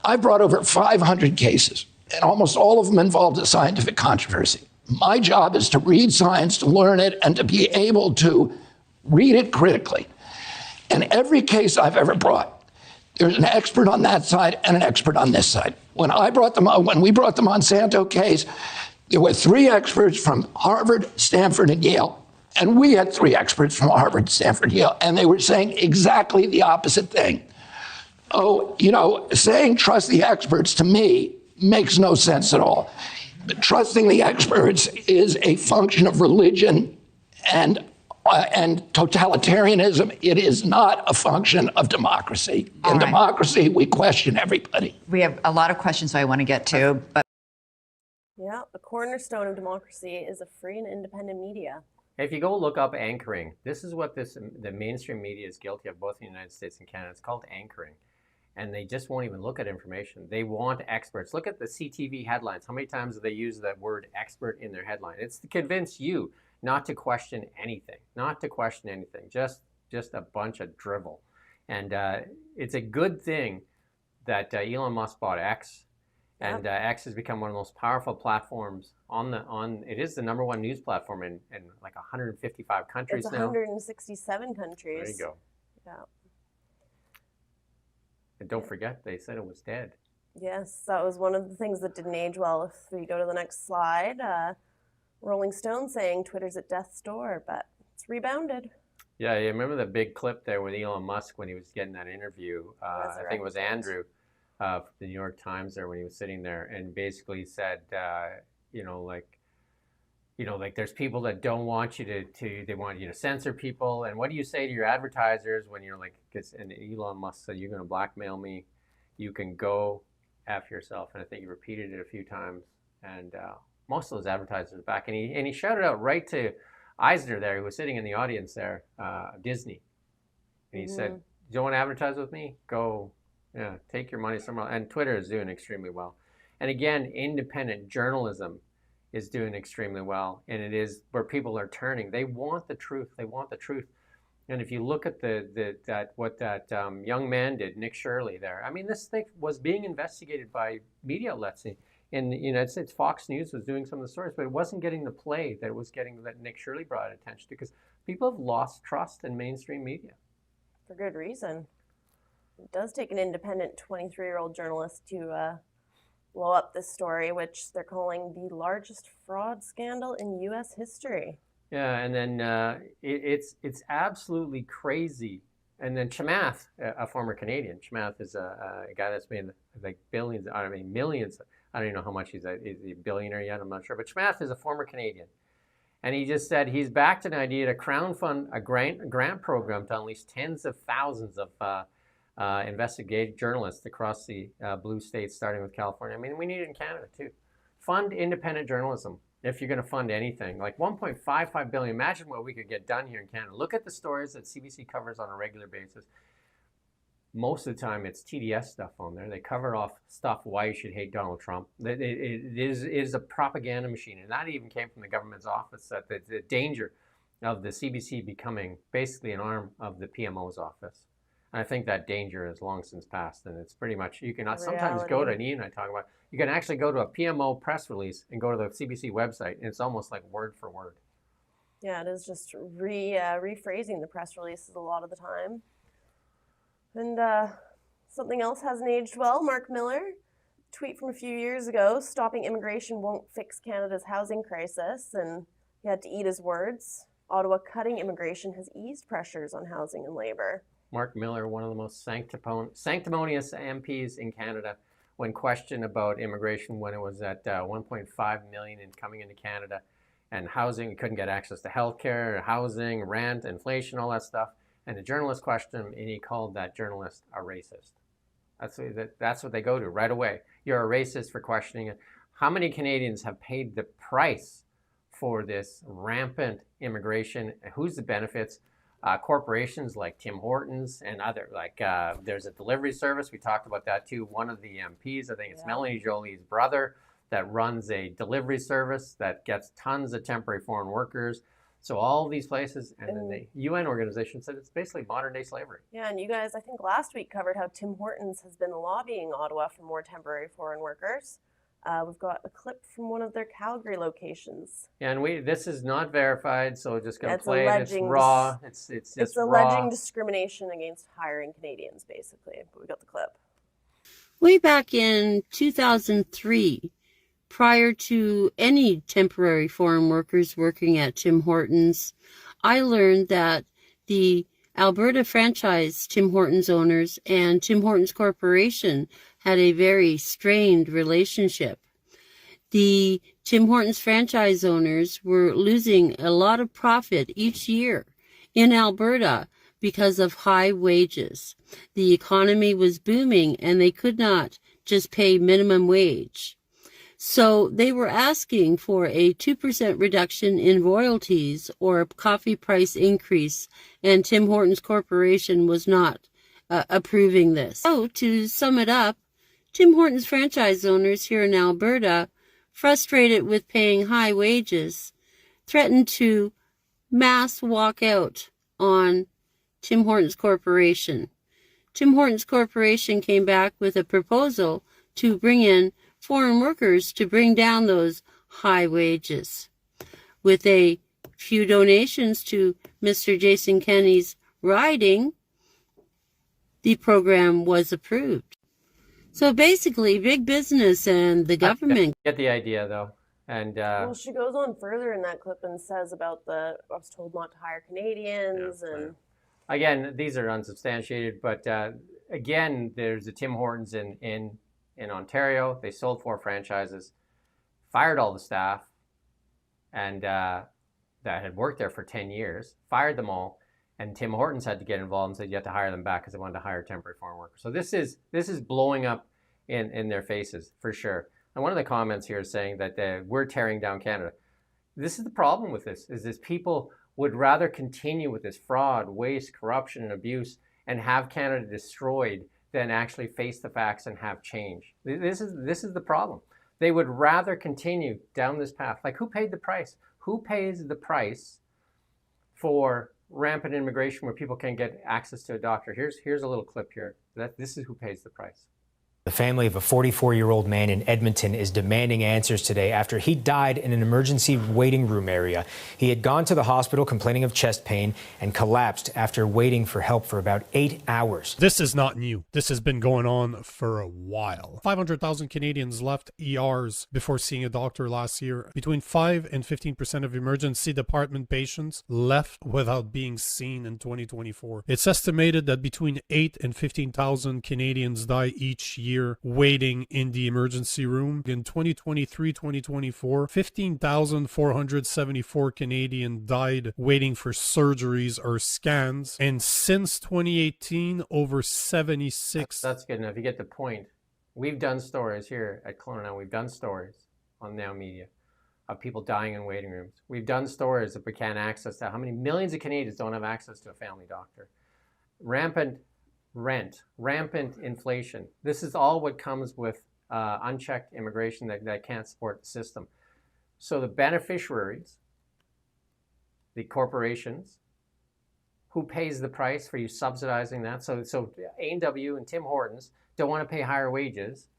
I brought over 500 cases, and almost all of them involved a scientific controversy. My job is to read science, to learn it, and to be able to read it critically. And every case I've ever brought, there's an expert on that side and an expert on this side. When we brought the Monsanto case, there were 3 experts from Harvard, Stanford, and Yale. And we had 3 experts from Harvard, Stanford, Yale, and they were saying exactly the opposite thing. Saying trust the experts to me makes no sense at all. Trusting the experts is a function of religion and totalitarianism. It is not a function of democracy. In democracy, we question everybody. We have a lot of questions I want to get to, but yeah, the cornerstone of democracy is a free and independent media. If you go look up anchoring, this is what the mainstream media is guilty of, both in the United States and Canada. It's called anchoring. and they just won't even look at information. They want experts. Look at the CTV headlines. How many times do they use that word expert in their headline? It's to convince you not to question anything, just a bunch of drivel. And it's a good thing that Elon Musk bought X, and X has become one of the most powerful platforms it is the number one news platform in like 155 countries it's now. 167 countries. There you go. Yeah. And don't forget, they said it was dead. Yes, that was one of the things that didn't age well. If we go to the next slide, Rolling Stone saying Twitter's at death's door, but it's rebounded. Yeah, you remember the big clip there with Elon Musk when he was getting that interview? I think it was Andrew from the New York Times there when he was sitting there, and basically said, like there's people that don't want you they want you to censor people. And what do you say to your advertisers when you're like, and Elon Musk said, you're going to blackmail me, you can go F yourself. And I think he repeated it a few times. And most of those advertisers back, and he shouted out right to Eisner there, who was sitting in the audience there, Disney. And he said, you don't want to advertise with me? Go, take your money somewhere else. And Twitter is doing extremely well. And again, independent journalism is doing extremely well. And it is where people are turning. They want the truth. And if you look at what that young man did, Nick Shirley there, I mean, this thing was being investigated by media outlets. In the United States, Fox News was doing some of the stories, but it wasn't getting the play that it was getting, that Nick Shirley brought attention to, because people have lost trust in mainstream media. For good reason. It does take an independent 23-year-old journalist to blow up this story, which they're calling the largest fraud scandal in U.S. history. Yeah, and then it's absolutely crazy. And then Chamath, a former Canadian, Chamath is a guy that's made like millions. I don't even know how much is he a billionaire yet? I'm not sure. But Chamath is a former Canadian. And he just said he's backed an idea to crowdfund a grant program to unleash tens of thousands of investigative journalists across the blue states, starting with California. I mean, we need it in Canada too. Fund independent journalism if you're going to fund anything. Like $1.55 billion. Imagine what we could get done here in Canada. Look at the stories that CBC covers on a regular basis. Most of the time, it's TDS stuff on there. They cover off stuff why you should hate Donald Trump. It is a propaganda machine, and that even came from the government's office. That the danger of the CBC becoming basically an arm of the PMO's office. And I think that danger has long since passed, and it's pretty much, you can sometimes go to, and Ian and I talk about, you can actually go to a PMO press release and go to the CBC website, and it's almost like word for word. Yeah, it is just rephrasing the press releases a lot of the time. And something else hasn't aged well. Mark Miller, tweet from a few years ago, stopping immigration won't fix Canada's housing crisis, and he had to eat his words. Ottawa cutting immigration has eased pressures on housing and labor. Mark Miller, one of the most sanctimonious MPs in Canada, when questioned about immigration, when it was at 1.5 million in coming into Canada, and housing, couldn't get access to healthcare, housing, rent, inflation, all that stuff. And the journalist questioned him, and he called that journalist a racist. That's what they go to right away. You're a racist for questioning it. How many Canadians have paid the price for this rampant immigration? Who's the benefits? Corporations like Tim Hortons and other, there's a delivery service. We talked about that too. One of the MPs, I think it's Melanie Jolie's brother, that runs a delivery service that gets tons of temporary foreign workers. So all these places, and then the UN organization said it's basically modern day slavery. Yeah, and you guys, I think last week covered how Tim Hortons has been lobbying Ottawa for more temporary foreign workers. We've got a clip from one of their Calgary locations. Yeah, and this is not verified, so just gonna play it. It's raw. It's just alleging raw. Discrimination against hiring Canadians, basically. But we got the clip. Way back in 2003, prior to any temporary foreign workers working at Tim Hortons, I learned that the Alberta franchise Tim Hortons owners and Tim Hortons Corporation had a very strained relationship. The Tim Hortons franchise owners were losing a lot of profit each year in Alberta because of high wages. The economy was booming and they could not just pay minimum wage. So they were asking for a 2% reduction in royalties or a coffee price increase, and Tim Hortons Corporation was not approving this. So, to sum it up, Tim Hortons franchise owners here in Alberta, frustrated with paying high wages, threatened to mass walk out on Tim Hortons Corporation. Tim Hortons Corporation came back with a proposal to bring in foreign workers to bring down those high wages. With a few donations to Mr. Jason Kenney's riding, the program was approved. So basically, big business and the government. Get the idea, though. And well, she goes on further in that clip and says about I was told not to hire Canadians, and again, these are unsubstantiated. But again, there's a Tim Hortons in Ontario. They sold 4 franchises, fired all the staff, and that had worked there for 10 years, fired them all. And Tim Hortons had to get involved and said you have to hire them back because they wanted to hire temporary foreign workers. So this is blowing up in their faces for sure. And one of the comments here is saying that we're tearing down Canada. This is the problem with this, is people would rather continue with this fraud, waste, corruption, and abuse and have Canada destroyed than actually face the facts and have change. This is the problem. They would rather continue down this path. Like, who paid the price? Who pays the price for rampant immigration where people can't get access to a doctor? Here's a little clip here. This is who pays the price. The family of a 44-year-old man in Edmonton is demanding answers today after he died in an emergency waiting room area. He had gone to the hospital complaining of chest pain and collapsed after waiting for help for about 8 hours. This is not new. This has been going on for a while. 500,000 Canadians left ERs before seeing a doctor last year. Between 5 and 15% of emergency department patients left without being seen in 2024. It's estimated that between 8 and 15,000 Canadians die each year waiting in the emergency room. In 2023-2024, 15,474 Canadians died waiting for surgeries or scans. And since 2018, over 76. That's good enough. You get the point. We've done stories here at Kelowna. We've done stories on Now Media of people dying in waiting rooms. We've done stories that we can't access to. How many millions of Canadians don't have access to a family doctor? Rampant rent, rampant inflation. This is all what comes with unchecked immigration that can't support the system. So the beneficiaries, the corporations, who pays the price for you subsidizing that? So A&W and Tim Hortons don't want to pay higher wages.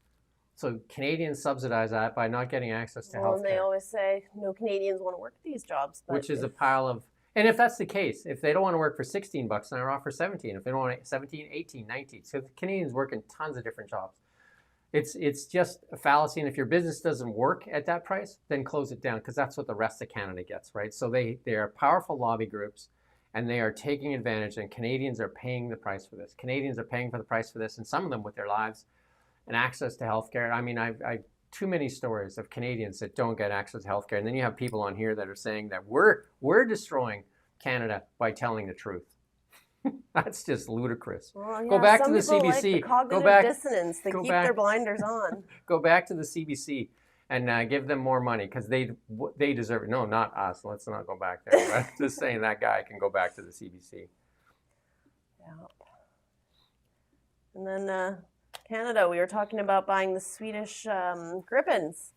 So Canadians subsidize that by not getting access to health care. And they always say no Canadians want to work these jobs. Which is a pile of... And if that's the case, if they don't want to work for $16 an hour, offer 17. If they don't want 17, 18, 19. So the Canadians work in tons of different jobs. It's just a fallacy. And if your business doesn't work at that price, then close it down, because that's what the rest of Canada gets, right? So they are powerful lobby groups, and they are taking advantage, and Canadians are paying the price for this. Canadians are paying for the price for this, and some of them with their lives and access to healthcare. I mean, I've too many stories of Canadians that don't get access to healthcare. And then you have people on here that are saying that we're destroying Canada by telling the truth. That's just ludicrous. Well, yeah, go back to the CBC. Like the cognitive dissonance. They keep their blinders on. Go back to the CBC and give them more money, because they deserve it. No, not us. Let's not go back there. But just saying that guy can go back to the CBC. Yeah. And then Canada, we were talking about buying the Swedish Gripens.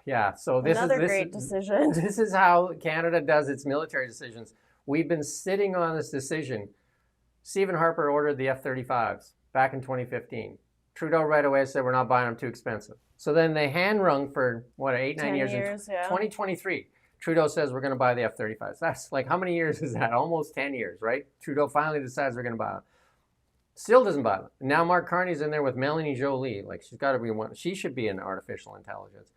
Yeah, so another great decision. This is how Canada does its military decisions. We've been sitting on this decision. Stephen Harper ordered the F-35s back in 2015. Trudeau right away said we're not buying them, too expensive. So then they hand-wrung for, 8, 9 years? In 2023, Trudeau says we're going to buy the F-35s. That's like, how many years is that? Almost 10 years, right? Trudeau finally decides we're going to buy them. Still doesn't buy them. Now Mark Carney's in there with Melanie Jolie. Like, she's got to be one. She should be in artificial intelligence.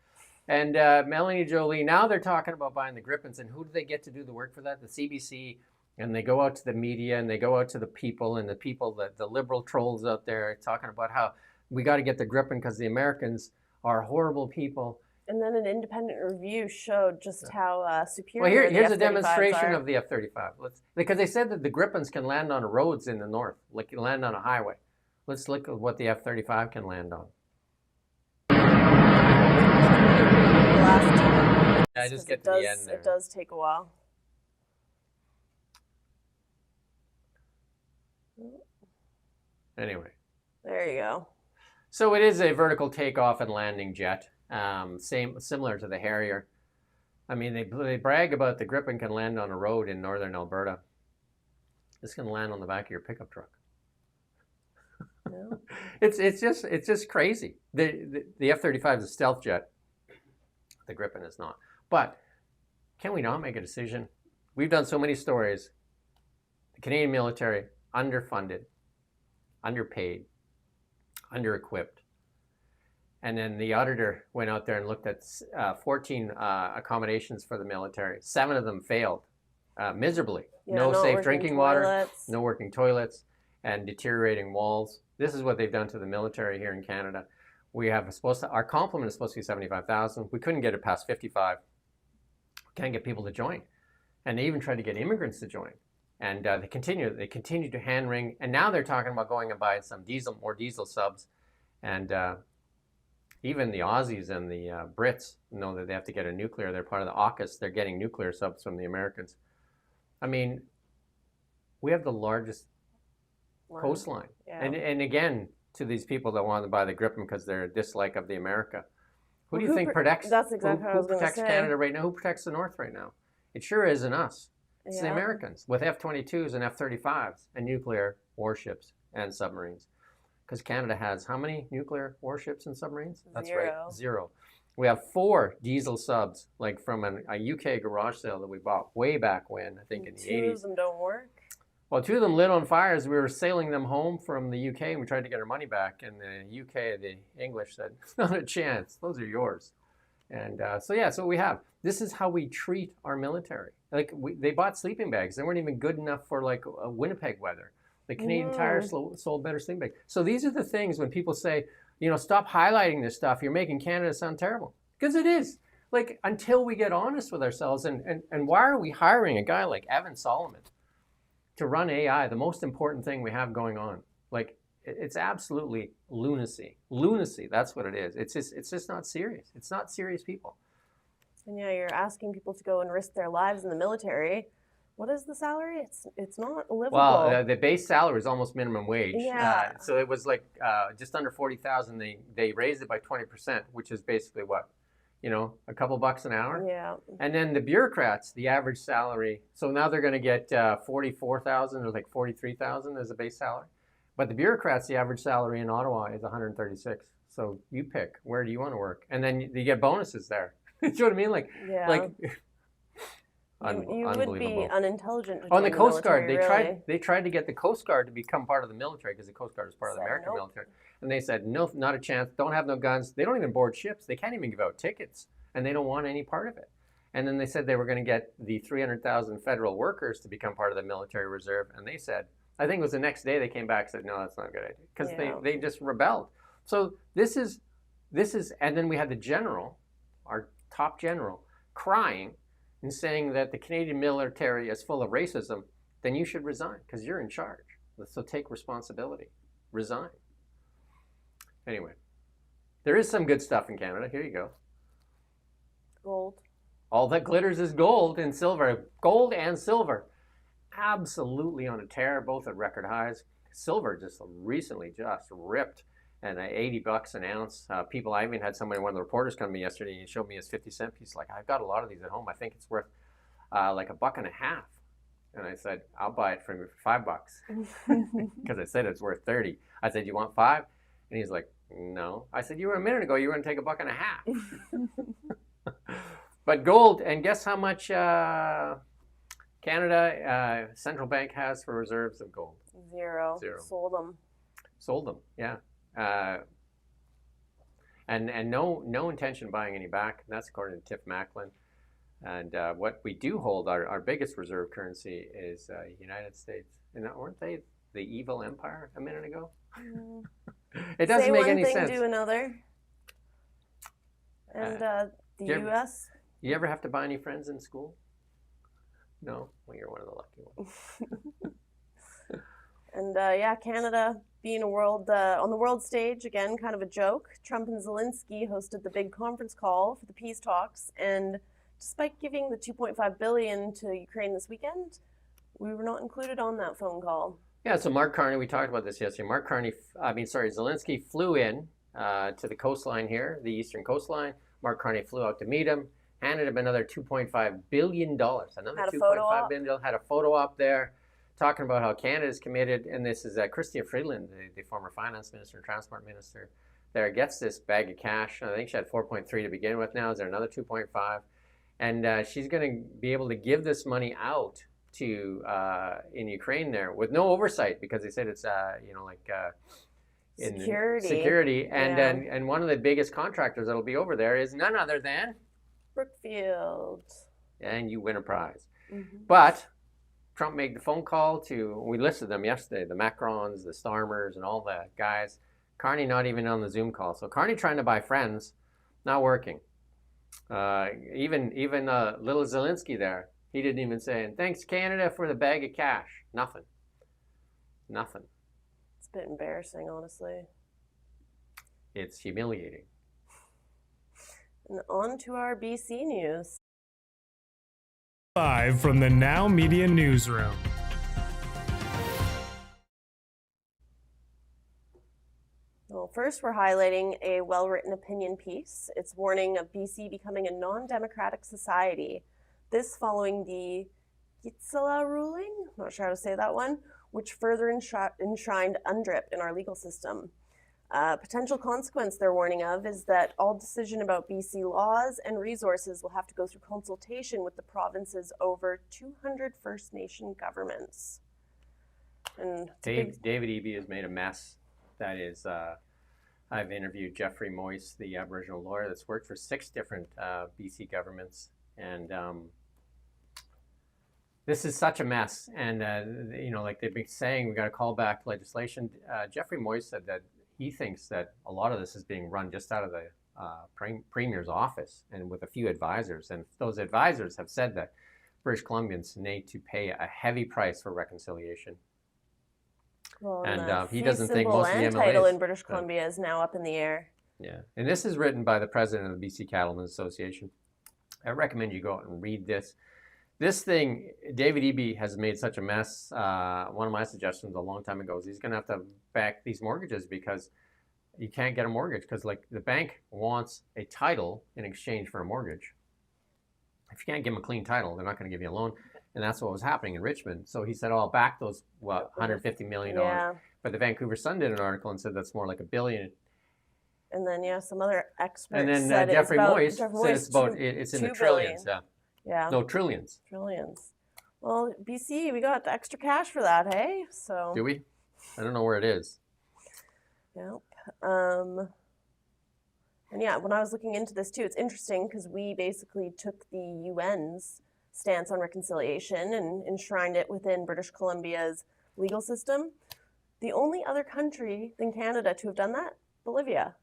And Melanie Jolie, now they're talking about buying the Gripens. And who do they get to do the work for that? The CBC. And they go out to the media, and they go out to the people, and the liberal trolls out there talking about how we got to get the Gripen because the Americans are horrible people. And then an independent review showed just how superior Well, here's the a demonstration F-35s are. of the F-35. Because they said that the Gripens can land on roads in the north, like you land on a highway. Let's look at what the F-35 can land on. I just get to the end there. It does take a while. Anyway. There you go. So it is a vertical takeoff and landing jet, similar to the Harrier. I mean, they brag about the Gripen can land on a road in northern Alberta. This can land on the back of your pickup truck. No. It's just crazy. The F-35 is a stealth jet. The Gripen is not. But can we not make a decision? We've done so many stories. The Canadian military, underfunded, underpaid, under-equipped. And then the auditor went out there and looked at 14 accommodations for the military. 7 of them failed miserably. Yeah, no not safe working drinking water, toilets. no working toilets, and deteriorating walls. This is what they've done to the military here in Canada. We have our complement is supposed to be 75,000. We couldn't get it past 55. Can't get people to join. And they even tried to get immigrants to join. And they continue to hand wring. And now they're talking about going and buying some more diesel subs. And even the Aussies and the Brits know that they have to get a nuclear. They're part of the AUKUS. They're getting nuclear subs from the Americans. I mean, we have the largest coastline. Yeah. And again, to these people that want to buy the Gripen because they're a dislike of the America. Who do you think protects? That's exactly what I was who going to protects say. Canada right now? Who protects the North right now? It sure isn't us. It's the Yeah. Americans with F-22s and F-35s and nuclear warships and submarines. Because Canada has how many nuclear warships and submarines? That's right, 0. We have 4 diesel subs, like from a UK garage sale that we bought way back when, I think in the 80s. 2 of them don't work. Well, 2 of them lit on fire as we were sailing them home from the UK, and we tried to get our money back. And the UK, the English said, not a chance. Those are yours. And so we have. This is how we treat our military. Like they bought sleeping bags. They weren't even good enough for like a Winnipeg weather. The Canadian Tire sold better sleeping bags. So these are the things when people say, stop highlighting this stuff. You're making Canada sound terrible. Because it is. Like, until we get honest with ourselves. And why are we hiring a guy like Evan Solomon to run AI, the most important thing we have going on? Like, it's absolutely lunacy. Lunacy, that's what it is. It's just not serious. It's not serious people. And yeah, you're asking people to go and risk their lives in the military. What is the salary? It's not livable. Well, the base salary is almost minimum wage. Yeah. So it was like just under 40,000. They raised it by 20%, which is basically what, a couple bucks an hour. Yeah. And then the bureaucrats, the average salary. So now they're going to get 44,000 or like 43,000 as a base salary. But the bureaucrats, the average salary in Ottawa is 136. So you pick, where do you want to work? And then you get bonuses there. Do you know what I mean? You would be unintelligent to on the join Coast Guard, military, they tried to get the Coast Guard to become part of the military because the Coast Guard is part of the American military. And they said, no, not a chance. Don't have no guns. They don't even board ships. They can't even give out tickets. And they don't want any part of it. And then they said they were going to get the 300,000 federal workers to become part of the military reserve. And they said, I think it was the next day they came back and said, no, that's not a good idea. Because they just rebelled. So this is, and then we had the general, our top general, crying and saying that the Canadian military is full of racism, then you should resign because you're in charge. So take responsibility. Resign. Anyway, there is some good stuff in Canada. Here you go. Gold. All that glitters is gold and silver. Gold and silver. Absolutely on a tear, both at record highs. Silver just recently just ripped. And $80 an ounce. I even had one of the reporters come to me yesterday and he showed me his 50-cent piece. Like, I've got a lot of these at home. I think it's worth like $1.50. And I said, I'll buy it for $5. Because I said it's worth 30. I said, you want 5? And he's like, no. I said, you were a minute ago, you were going to take $1.50. But gold, and guess how much Canada central bank has for reserves of gold? Zero. Sold them, yeah. And no intention of buying any back. That's according to Tiff Macklin. And what we do hold, our biggest reserve currency is United States. And weren't they the evil empire a minute ago? It doesn't make any sense. Say one thing, do another. And the U.S. You ever have to buy any friends in school? No? Well, you're one of the lucky ones. And Canada being on the world stage, again, kind of a joke. Trump and Zelensky hosted the big conference call for the peace talks, and despite giving the $2.5 billion to Ukraine this weekend, we were not included on that phone call. Yeah, so Mark Carney, we talked about this yesterday. Zelensky flew in to the coastline here, the eastern coastline. Mark Carney flew out to meet him, handed him another $2.5 billion. Another $2.5 billion, had a photo op there talking about how Canada is committed. And this is Chrystia Freeland, the former finance minister and transport minister there, gets this bag of cash. I think she had 4.3 to begin with. Now is there another 2.5? And she's going to be able to give this money out to in Ukraine there with no oversight, because they said it's in security. And one of the biggest contractors that'll be over there is none other than Brookfield. And you win a prize. Mm-hmm. But Trump made the phone call to, we listed them yesterday, the Macrons, the Starmers, and all the guys. Carney not even on the Zoom call. So Carney trying to buy friends, not working. Even little Zelensky there, he didn't even say, and thanks Canada for the bag of cash. Nothing. It's a bit embarrassing, honestly. It's humiliating. And on to our BC news. Live from the Now Media Newsroom. Well, first, we're highlighting a well-written opinion piece. It's warning of BC becoming a non-democratic society. This following the Gitsela ruling, not sure how to say that one, which further enshrined UNDRIP in our legal system. Potential consequence they're warning of is that all decision about BC laws and resources will have to go through consultation with the province's over 200 First Nation governments. And David Eby has made a mess. That is, I've interviewed Jeffrey Moyse, the Aboriginal lawyer that's worked for 6 different BC governments, and this is such a mess. And like they've been saying, we got to call back legislation. Jeffrey Moyse said that he thinks that a lot of this is being run just out of the Premier's office and with a few advisors, and those advisors have said that British Columbians need to pay a heavy price for reconciliation. Well, and he doesn't think most of the MLAs title in British Columbia is now up in the air. Yeah, and this is written by the president of the BC Cattlemen's Association. I recommend you go out and read this. This thing, David Eby has made such a mess. One of my suggestions a long time ago is he's going to have to back these mortgages, because you can't get a mortgage because, like, the bank wants a title in exchange for a mortgage. If you can't give them a clean title, they're not going to give you a loan. And that's what was happening in Richmond. So he said, oh, I'll back those, $150 million. Yeah. But the Vancouver Sun did an article and said that's more like $1 billion. And then, some other experts and then said Jeffrey Moyse said it's in the trillions. Yeah. No, trillions. Trillions. Well, BC, we got the extra cash for that, hey? So. Do we? I don't know where it is. Yep. And when I was looking into this too, it's interesting because we basically took the UN's stance on reconciliation and enshrined it within British Columbia's legal system. The only other country than Canada to have done that, Bolivia.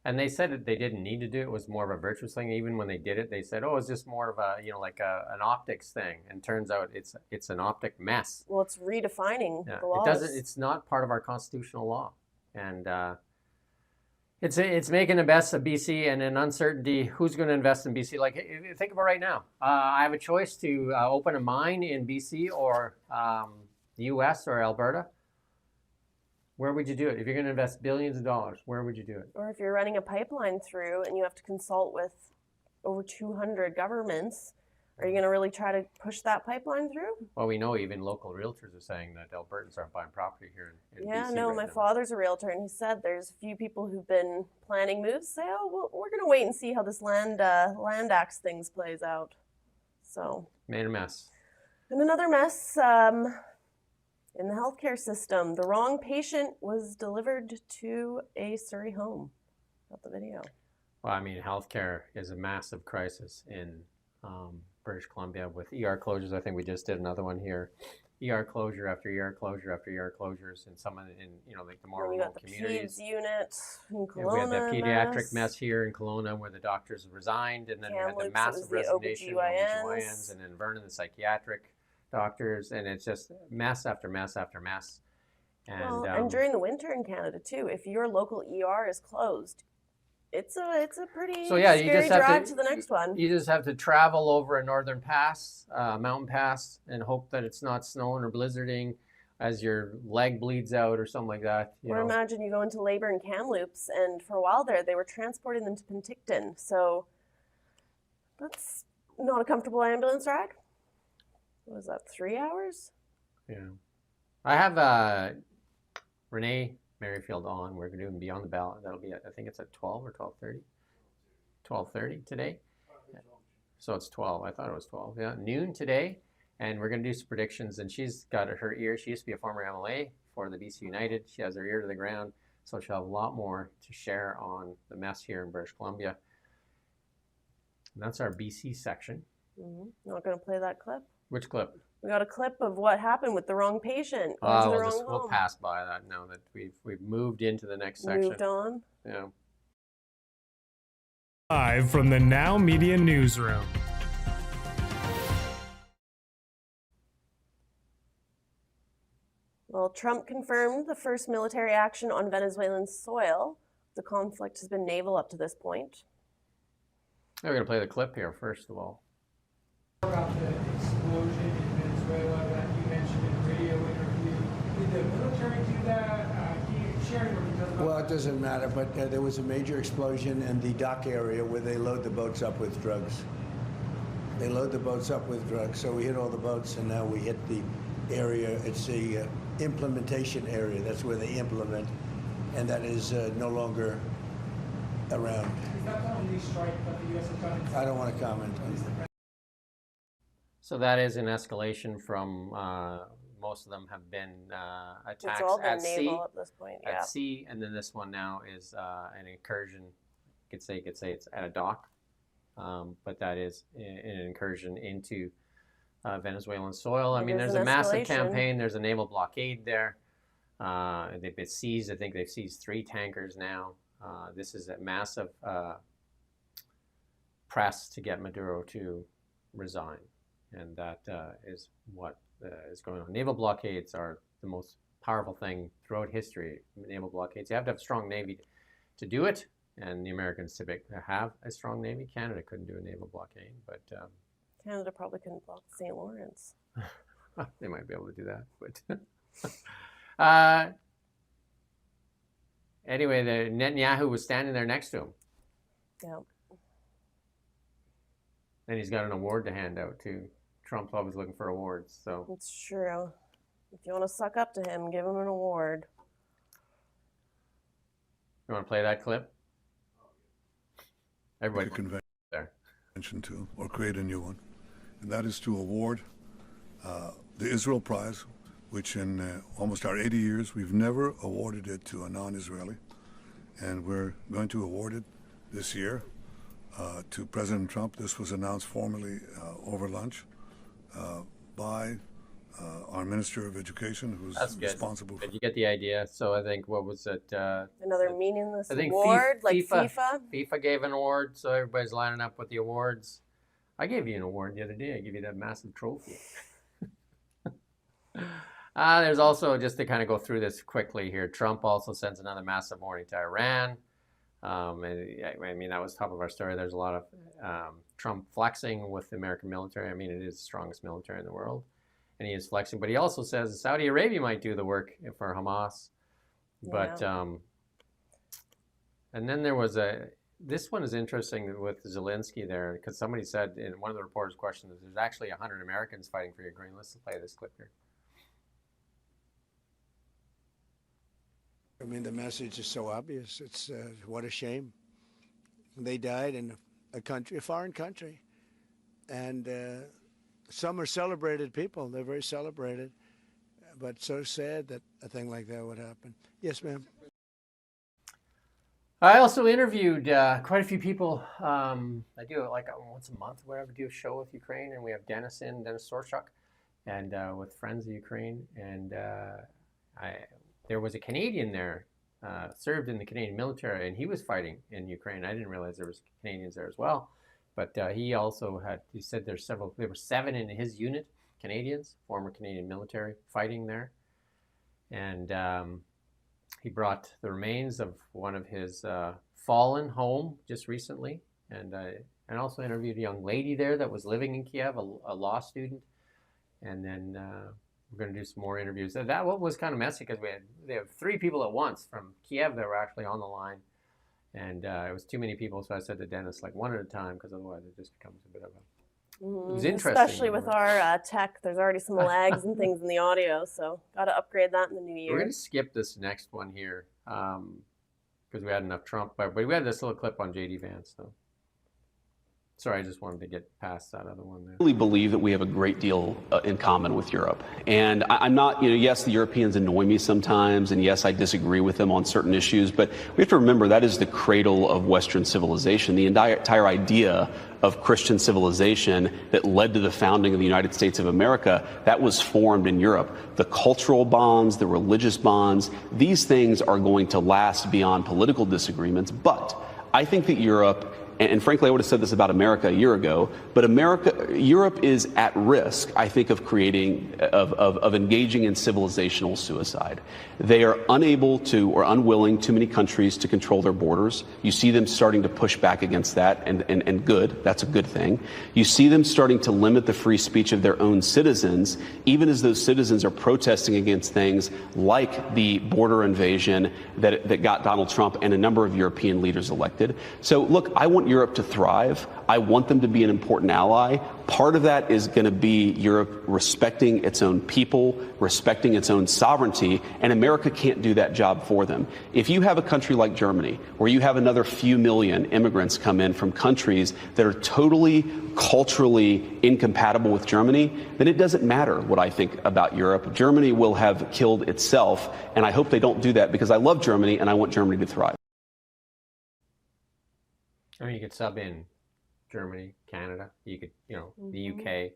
And they said that they didn't need to do it. It was more of a virtuous thing. Even when they did it, they said, oh, it's just more of a, an optics thing. And turns out it's an optic mess. Well, it's redefining the laws. It's not part of our constitutional law. And it's making the best of BC, and an uncertainty. Who's going to invest in BC? Like, think about right now. I have a choice to open a mine in BC or the U.S. or Alberta. Where would you do it? If you're going to invest billions of dollars, where would you do it? Or if you're running a pipeline through and you have to consult with over 200 governments, are you going to really try to push that pipeline through? Well, we know even local realtors are saying that Albertans aren't buying property here in BC my father's a realtor, and he said there's a few people who've been planning moves say, oh, well, we're going to wait and see how this land acts things plays out. So. Made a mess. And another mess, in the healthcare system, the wrong patient was delivered to a Surrey home. Got the video. Well, I mean, healthcare is a massive crisis in British Columbia with ER closures. I think we just did another one here. ER closure after ER closure after ER closures, and some in like the more remote communities. We got the peds unit in Kelowna. We had the pediatric mess here in Kelowna where the doctors resigned, and then we had the massive resignation of OBGYNs, and then Vernon, the psychiatric doctors, and it's just mess after mess after mess. And, and during the winter in Canada too, if your local ER is closed, it's a pretty scary drive to the next one. You just have to travel over a northern pass, mountain pass, and hope that it's not snowing or blizzarding. as your leg bleeds out or something like that. Or imagine you go into labor in Kamloops, and for a while there, they were transporting them to Penticton. So that's not a comfortable ambulance ride. What was that, 3 hours? Yeah. I have Renee Merrifield on. We're doing Beyond the Ballot. That'll be, I think it's at 12 or 12:30. 12:30 today. So it's 12. I thought it was 12. Yeah, noon today. And we're going to do some predictions. And she's got her ear. She used to be a former MLA for the BC United. She has her ear to the ground. So she'll have a lot more to share on the mess here in British Columbia. And that's our BC section. Not going to play that clip? Which clip? We got a clip of what happened with the wrong patient. We'll pass by that now that we've moved into the next section. Moved on? Yeah. Live from the Now Media Newsroom. Well, Trump confirmed the first military action on Venezuelan soil. The conflict has been naval up to this point. We're going to play the clip here, first of all. About the explosion in Venezuela that you mentioned in the radio interview. Did the military do that? Can you share any more details about Well, it doesn't matter, but there was a major explosion in the dock area where they load the boats up with drugs. They load the boats up with drugs, so we hit all the boats, and now we hit the area. It's the implementation area. That's where they implement, and that is no longer around. Is that the only strike that the U.S. has done? I don't want to comment on that. So that is an escalation from most of them have been attacks it's all been at naval sea. At this point, at sea, and then this one now is an incursion. You could say it's at a dock, but that is an incursion into Venezuelan soil. I mean, there's a massive campaign. There's a naval blockade there. They've been seized. I think they've seized 3 tankers now. This is a massive press to get Maduro to resign, and that is what is going on. Naval blockades are the most powerful thing throughout history. Naval blockades. You have to have a strong navy to do it, and the Americans typically have a strong navy. Canada couldn't do a naval blockade, but Canada probably couldn't block the St. Lawrence. they might be able to do that. But anyway, the Netanyahu was standing there next to him. Yeah. And he's got an award to hand out too. Trump's always looking for awards, so. It's true. If you want to suck up to him, give him an award. You want to play that clip? Everybody convention there. To or create a new one, and that is to award the Israel Prize, which in almost our 80 years we've never awarded it to a non-Israeli, and we're going to award it this year to President Trump. This was announced formally over lunch by our Minister of Education, who's responsible. Did you get the idea? So I think, what was it? Another meaningless I think award, like FIFA. FIFA? FIFA gave an award, so everybody's lining up with the awards. I gave you an award the other day. I gave you that massive trophy. There's also, just to kind of go through this quickly here, Trump also sends another massive warning to Iran. And, I mean, that was top of our story. There's a lot of Trump flexing with the American military. I mean, it is the strongest military in the world. And he is flexing, but he also says Saudi Arabia might do the work for Hamas. But, and then there was this one is interesting with Zelensky there, because somebody said in one of the reporters' questions, there's actually 100 Americans fighting for Ukraine. Let's play this clip here. I mean, the message is so obvious. It's what a shame. They died in a foreign country, and some are celebrated people. They're very celebrated, but so sad that a thing like that would happen. Yes, ma'am. I also interviewed quite a few people. I do it like once a month, wherever I do a show with Ukraine, and we have Dennis Sorchuk, and with Friends of Ukraine, and there was a Canadian there, served in the Canadian military, and he was fighting in Ukraine. I didn't realize there was Canadians there as well, but he also he said there were 7 in his unit, Canadians, former Canadian military, fighting there. And he brought the remains of one of his fallen home just recently, and also interviewed a young lady there that was living in Kiev, a law student. And then We're going to do some more interviews. That one was kind of messy because they have 3 people at once from Kiev that were actually on the line. And it was too many people, so I said to Dennis, like, one at a time, because otherwise it just becomes a bit of a... It was interesting. Especially with our tech, there's already some lags and things in the audio, so got to upgrade that in the new year. We're going to skip this next one here because we had enough Trump, but we had this little clip on J.D. Vance, though. Sorry, I just wanted to get past that other one there. I really believe that we have a great deal in common with Europe. And I'm not, yes, the Europeans annoy me sometimes, and yes, I disagree with them on certain issues, but we have to remember that is the cradle of Western civilization. The entire idea of Christian civilization that led to the founding of the United States of America, that was formed in Europe. The cultural bonds, the religious bonds, these things are going to last beyond political disagreements, but I think that Europe, and frankly, I would have said this about America a year ago, but Europe is at risk, I think, of engaging in civilizational suicide. They are unable to, or unwilling, too many countries to control their borders. You see them starting to push back against that, and good, that's a good thing. You see them starting to limit the free speech of their own citizens, even as those citizens are protesting against things like the border invasion that got Donald Trump and a number of European leaders elected. So look, I want Europe to thrive. I want them to be an important ally. Part of that is going to be Europe respecting its own people, respecting its own sovereignty, and America can't do that job for them. If you have a country like Germany, where you have another few million immigrants come in from countries that are totally culturally incompatible with Germany, then it doesn't matter what I think about Europe. Germany will have killed itself, and I hope they don't do that because I love Germany and I want Germany to thrive. I mean, you could sub in Germany, Canada, you could, the UK.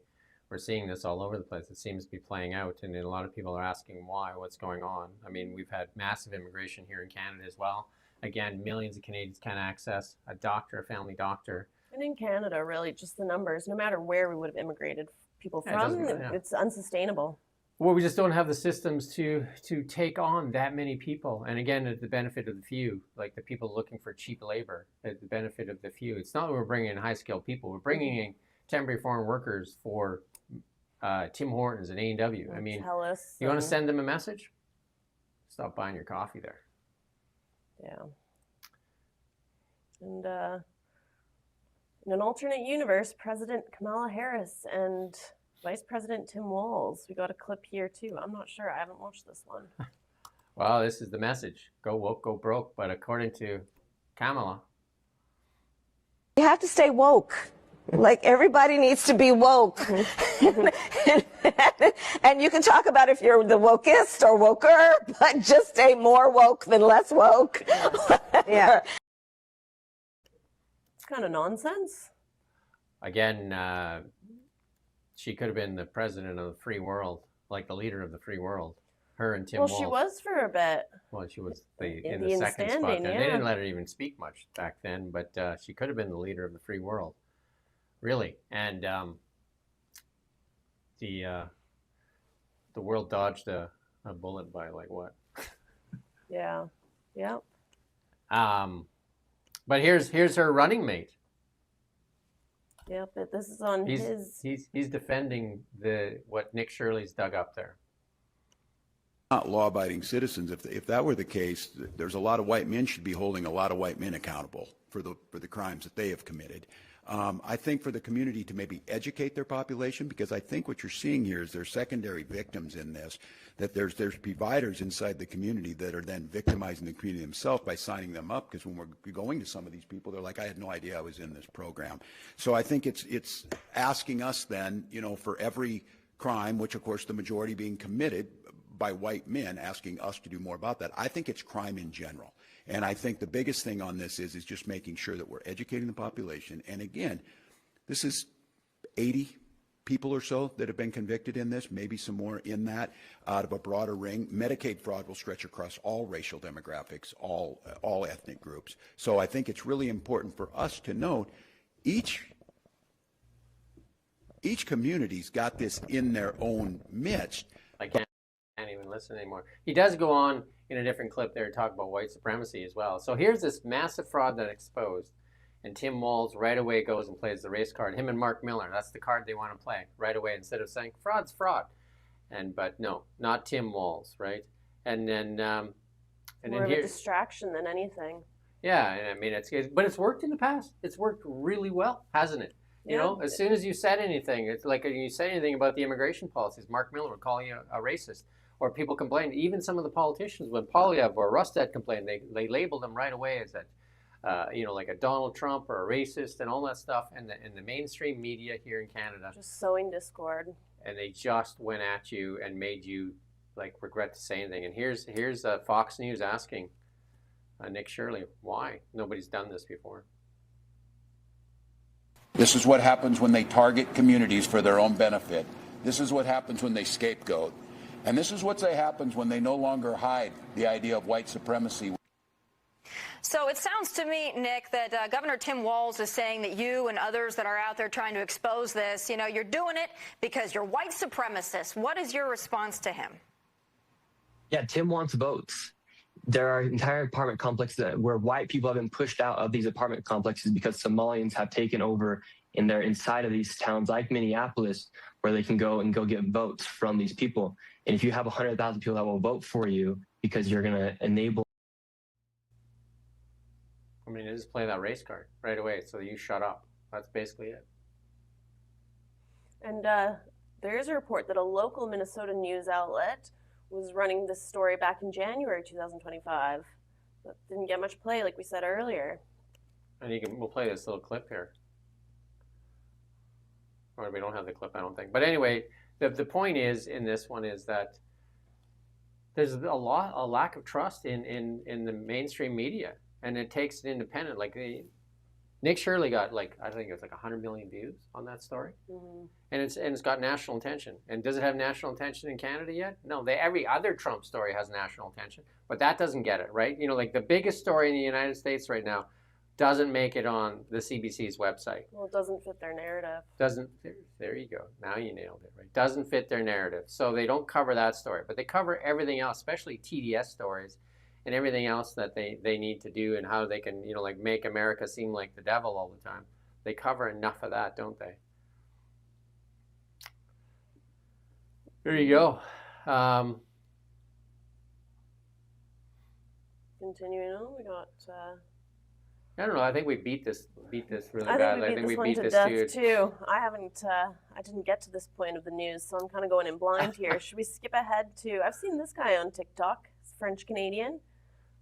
We're seeing this all over the place. It seems to be playing out, and a lot of people are asking why, what's going on. I mean, we've had massive immigration here in Canada as well. Again, millions of Canadians can't access a doctor, a family doctor. And in Canada, really, just the numbers, no matter where we would have immigrated people from, it's unsustainable. Well, we just don't have the systems to take on that many people. And again, it's the benefit of the few, like the people looking for cheap labor, the benefit of the few. It's not that we're bringing in high-skilled people. We're bringing in temporary foreign workers for Tim Hortons and A&W. I mean, you want to send them a message? Stop buying your coffee there. Yeah. And in an alternate universe, President Kamala Harris and Vice President Tim Walz. We got a clip here too. I'm not sure. I haven't watched this one. Well, this is the message. Go woke, go broke. But according to Kamala, you have to stay woke. Like, everybody needs to be woke. And you can talk about if you're the wokest or woker, but just stay more woke than less woke. Yeah. It's kind of nonsense. Again, she could have been the president of the free world, like the leader of the free world. Her and Tim Walz. Well, she was for a bit. Well, she was in the second spot there. They didn't let her even speak much back then, but she could have been the leader of the free world, really. And the world dodged a bullet by like what? Yeah. Yep. But here's her running mate. Yeah, but this is on he's defending what Nick Shirley's dug up there. Not law-abiding citizens. If that were the case, there's a lot of white men should be holding a lot of white men accountable for the crimes that they have committed. I think for the community to maybe educate their population, because I think what you're seeing here is there's secondary victims in this, that there's providers inside the community that are then victimizing the community themselves by signing them up, because when we're going to some of these people, they're like, I had no idea I was in this program. So I think it's asking us then, for every crime, which of course the majority being committed by white men, asking us to do more about that. I think it's crime in general. And I think the biggest thing on this is just making sure that we're educating the population. And again, this is 80 people or so that have been convicted in this, maybe some more in that, out of a broader ring. Medicaid fraud will stretch across all racial demographics, all ethnic groups. So I think it's really important for us to note each community's got this in their own midst. I can't even listen anymore. He does go on in a different clip there to talk about white supremacy as well. So here's this massive fraud that exposed, and Tim Walz right away goes and plays the race card. Him and Mark Miller, that's the card they want to play right away, instead of saying fraud's fraud. But no, not Tim Walz, right? And then More of a distraction than anything. Yeah, and I mean but it's worked in the past. It's worked really well, hasn't it? You know, as soon as you said anything, it's like you said anything about the immigration policies, Mark Miller would call you a racist, or people complained. Even some of the politicians, when Poilievre or Rustad complained, they labeled them right away as that, like a Donald Trump or a racist and all that stuff. And the mainstream media here in Canada just sowing discord. And they just went at you and made you like regret to say anything. And here's Fox News asking Nick Shirley why nobody's done this before. This is what happens when they target communities for their own benefit. This is what happens when they scapegoat. And this is what happens when they no longer hide the idea of white supremacy. So it sounds to me, Nick, that Governor Tim Walz is saying that you and others that are out there trying to expose this, you're doing it because you're white supremacists. What is your response to him? Yeah, Tim wants votes. There are entire apartment complexes where white people have been pushed out of these apartment complexes because Somalians have taken over inside of these towns like Minneapolis, where they can go get votes from these people. And if you have 100,000 people that will vote for you because you're going to enable. I mean, just play that race card right away. So you shut up. That's basically it. And there is a report that a local Minnesota news outlet was running this story back in January 2025, but didn't get much play, like we said earlier. And we'll play this little clip here. Or we don't have the clip, I don't think. But anyway, the point is in this one is that there's a lack of trust in the mainstream media, and it takes an independent. Like Nick Shirley got I think it was 100 million views on that story. Mm-hmm. And it's got national attention. And does it have national attention in Canada yet? No. Every other Trump story has national attention, but that doesn't get it, right? Like the biggest story in the United States right now doesn't make it on the CBC's website. Well, it doesn't fit their narrative. There you go. Now you nailed it, right? Doesn't fit their narrative. So they don't cover that story, but they cover everything else, especially TDS stories and everything else that they need to do and how they can, make America seem like the devil all the time. They cover enough of that, don't they? There you go. Continuing on, we got. I don't know. I think we beat this really I badly. I think we beat this dude too. I didn't get to this point of the news, so I'm kind of going in blind here. Should we skip ahead to? I've seen this guy on TikTok. He's French Canadian,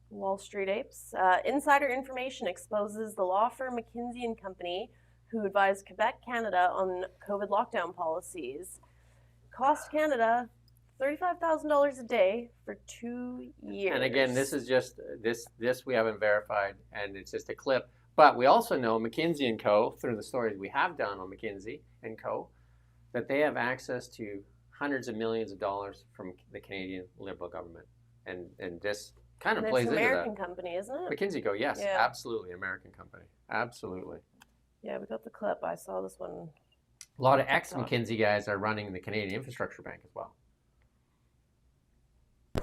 Wall Street Apes. Insider information exposes the law firm McKinsey & Company, who advised Quebec, Canada, on COVID lockdown policies. Cost Canada $35,000 a day for 2 years. And again, this is just this we haven't verified, and it's just a clip. But we also know McKinsey & Co. through the stories we have done on McKinsey & Co. that they have access to hundreds of millions of dollars from the Canadian Liberal government, and this kind of plays into that. It's an American company, isn't it? McKinsey & Co. Yes, yeah. Absolutely, American company, absolutely. Yeah, we got the clip. I saw this one. A lot of ex-McKinsey guys are running the Canadian Infrastructure Bank as well.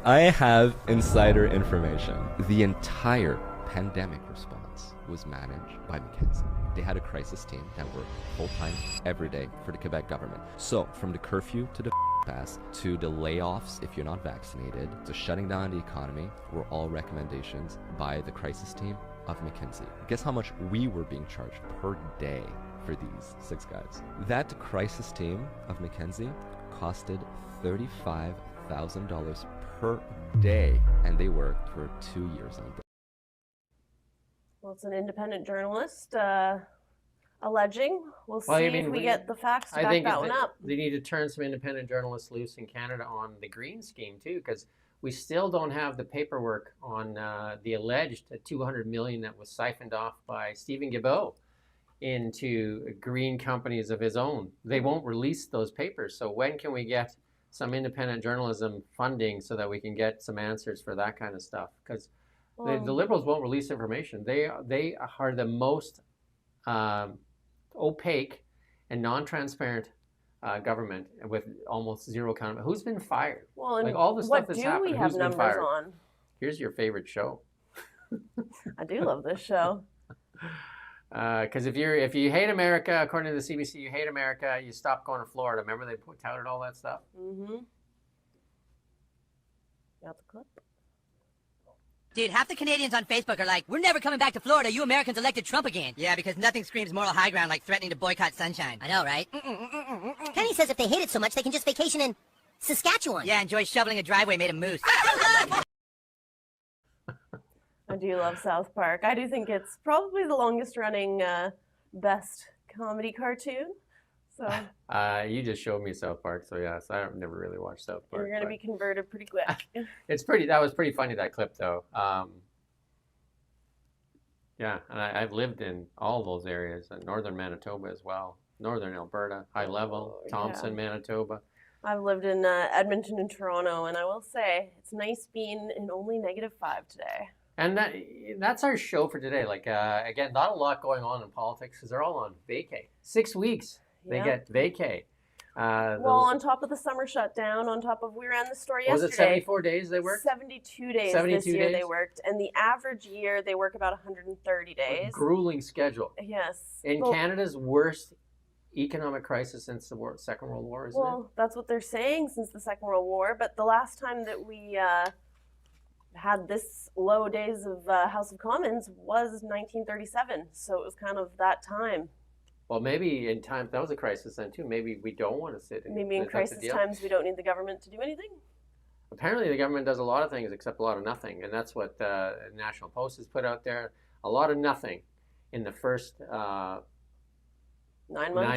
I have insider information. The entire pandemic response was managed by McKinsey. They had a crisis team that worked full-time every day for the Quebec government. So from the curfew to the pass to the layoffs if you're not vaccinated to shutting down the economy were all recommendations by the crisis team of McKinsey. Guess how much we were being charged per day for these 6 guys? That crisis team of McKinsey costed $35,000 per day, and they worked for 2 years on it. Well, it's an independent journalist alleging. We'll see if we get the facts to back that one up. They need to turn some independent journalists loose in Canada on the green scheme too, because we still don't have the paperwork on the alleged $200 million that was siphoned off by Stephen Guilbeault into green companies of his own. They won't release those papers. So when can we get some independent journalism funding so that we can get some answers for that kind of stuff? Because the Liberals won't release information. They are the most opaque and non-transparent government with almost zero accountability. Who's been fired? Well, and all the stuff that's happened. What do we have who's been numbers fired? on? Here's your favorite show. I do love this show. Because if you hate America, according to the CBC, you hate America, you stop going to Florida. Remember they touted all that stuff? Mm-hmm. Got the clip. Dude, half the Canadians on Facebook are like, we're never coming back to Florida. You Americans elected Trump again. Yeah, because nothing screams moral high ground like threatening to boycott sunshine. I know, right? Kenny says if they hate it so much, they can just vacation in Saskatchewan. Yeah, enjoy shoveling a driveway made of moose. I do love South Park. I do think it's probably the longest running best comedy cartoon. So You just showed me South Park, so yes, I've never really watched South Park. you're going to be converted pretty quick. That was pretty funny, that clip, though. Yeah, and I've lived in all those areas, northern Manitoba as well, northern Alberta, High Level, Thompson, Manitoba. I've lived in Edmonton and Toronto, and I will say it's nice being in only -5 today. And that's our show for today. Like, again, not a lot going on in politics because they're all on vacay. 6 weeks they get vacay. Well, on top of the summer shutdown, on top of, we ran the story yesterday. Was it 74 days they worked? 72 days 72 this year days? they worked. And the average year, they work about 130 days. A grueling schedule. Yes. In Canada's worst economic crisis since the Second World War, isn't it? Well, that's what they're saying since the Second World War. But the last time that we had this low days of House of Commons was 1937. So it was kind of that time. Well, maybe in time, that was a crisis then too. Maybe we don't want to sit in. Maybe in crisis times we don't need the government to do anything. Apparently the government does a lot of things except a lot of nothing. And that's what National Post has put out there. A lot of nothing in the first 9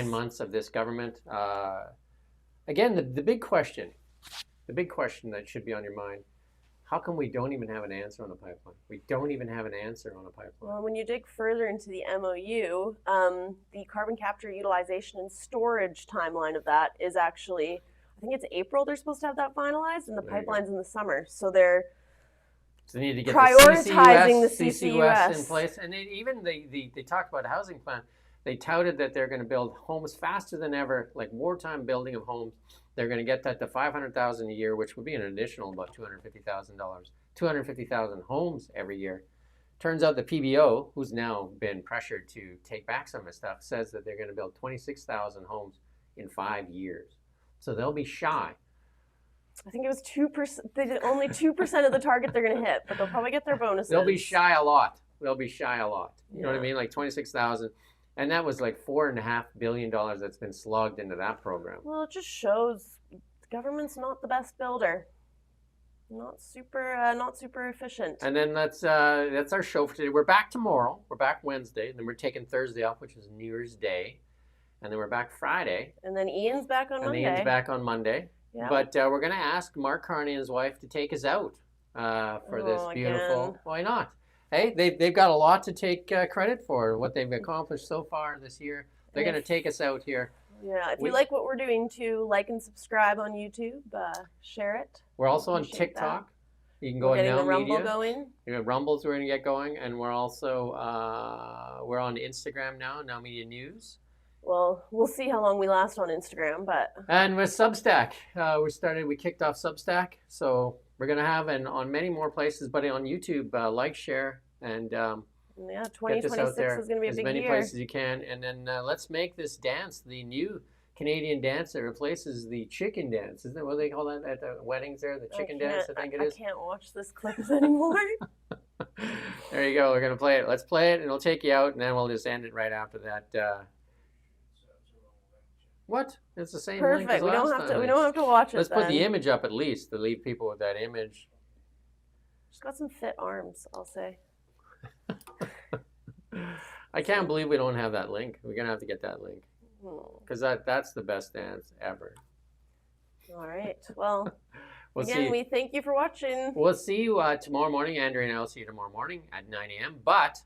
months of this government. Again, the big question that should be on your mind, how come we don't even have an answer on the pipeline? We don't even have an answer on a pipeline. Well, when you dig further into the MOU, the carbon capture, utilization, and storage timeline of that is actually, I think it's April they're supposed to have that finalized, and the pipeline's in the summer. So they're they need to get prioritizing the the CCUS in CCUS place. And they talked about a housing plan. They touted that they're going to build homes faster than ever, like wartime building of homes. They're going to get that to $500,000 a year, which would be an additional about $250,000. 250,000 homes every year. Turns out the PBO, who's now been pressured to take back some of his stuff, says that they're going to build 26,000 homes in 5 years. So they'll be shy. I think it was 2%. They did only 2% of the target they're going to hit, but they'll probably get their bonuses. They'll be shy a lot. You know what I mean? Like 26,000. And that was like $4.5 billion that's been slugged into that program. Well, it just shows the government's not the best builder. Not super efficient. And then that's our show for today. We're back tomorrow. We're back Wednesday. And then we're taking Thursday off, which is New Year's Day. And then we're back Friday. And then Ian's back on Monday. Ian's back on Monday. Yeah. But we're going to ask Mark Carney and his wife to take us out for this beautiful... Again. Why not? Hey, they've got a lot to take credit for, what they've accomplished so far this year. They're going to take us out here. Yeah, if you like what we're doing too, like and subscribe on YouTube, share it. We're also on TikTok. That. You can go on Now Rumble Media. Going. Rumbles we're going to get going, and we're also we're on Instagram now, Now Media News. Well, we'll see how long we last on Instagram, but... And with Substack, we kicked off Substack, so we're going to have on many more places, but on YouTube, like, share, and yeah, 2026 is going to be a big year. As many places you can, and then let's make this dance the new Canadian dance that replaces the chicken dance. Isn't that what they call that at the weddings there? The chicken dance, I think it is. I can't watch this clip anymore. There you go. We're going to play it. Let's play it, and it'll take you out, and then we'll just end it right after that. What? It's the same link as last time. We don't have to watch it. Let's put the image up at least to leave people with that image. She's got some fit arms, I'll say. I can't believe we don't have that link. We're gonna have to get that link because that's the best dance ever. All right. Well, again, we thank you for watching. We'll see you tomorrow morning. Andrea and I will see you tomorrow morning at 9 a.m. But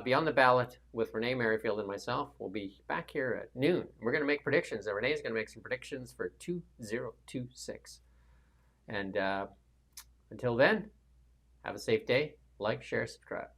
Beyond the Ballot with Renee Merrifield and myself will be back here at noon. We're going to make predictions. And Renee's going to make some predictions for 2026. And until then, have a safe day. Like, share, subscribe.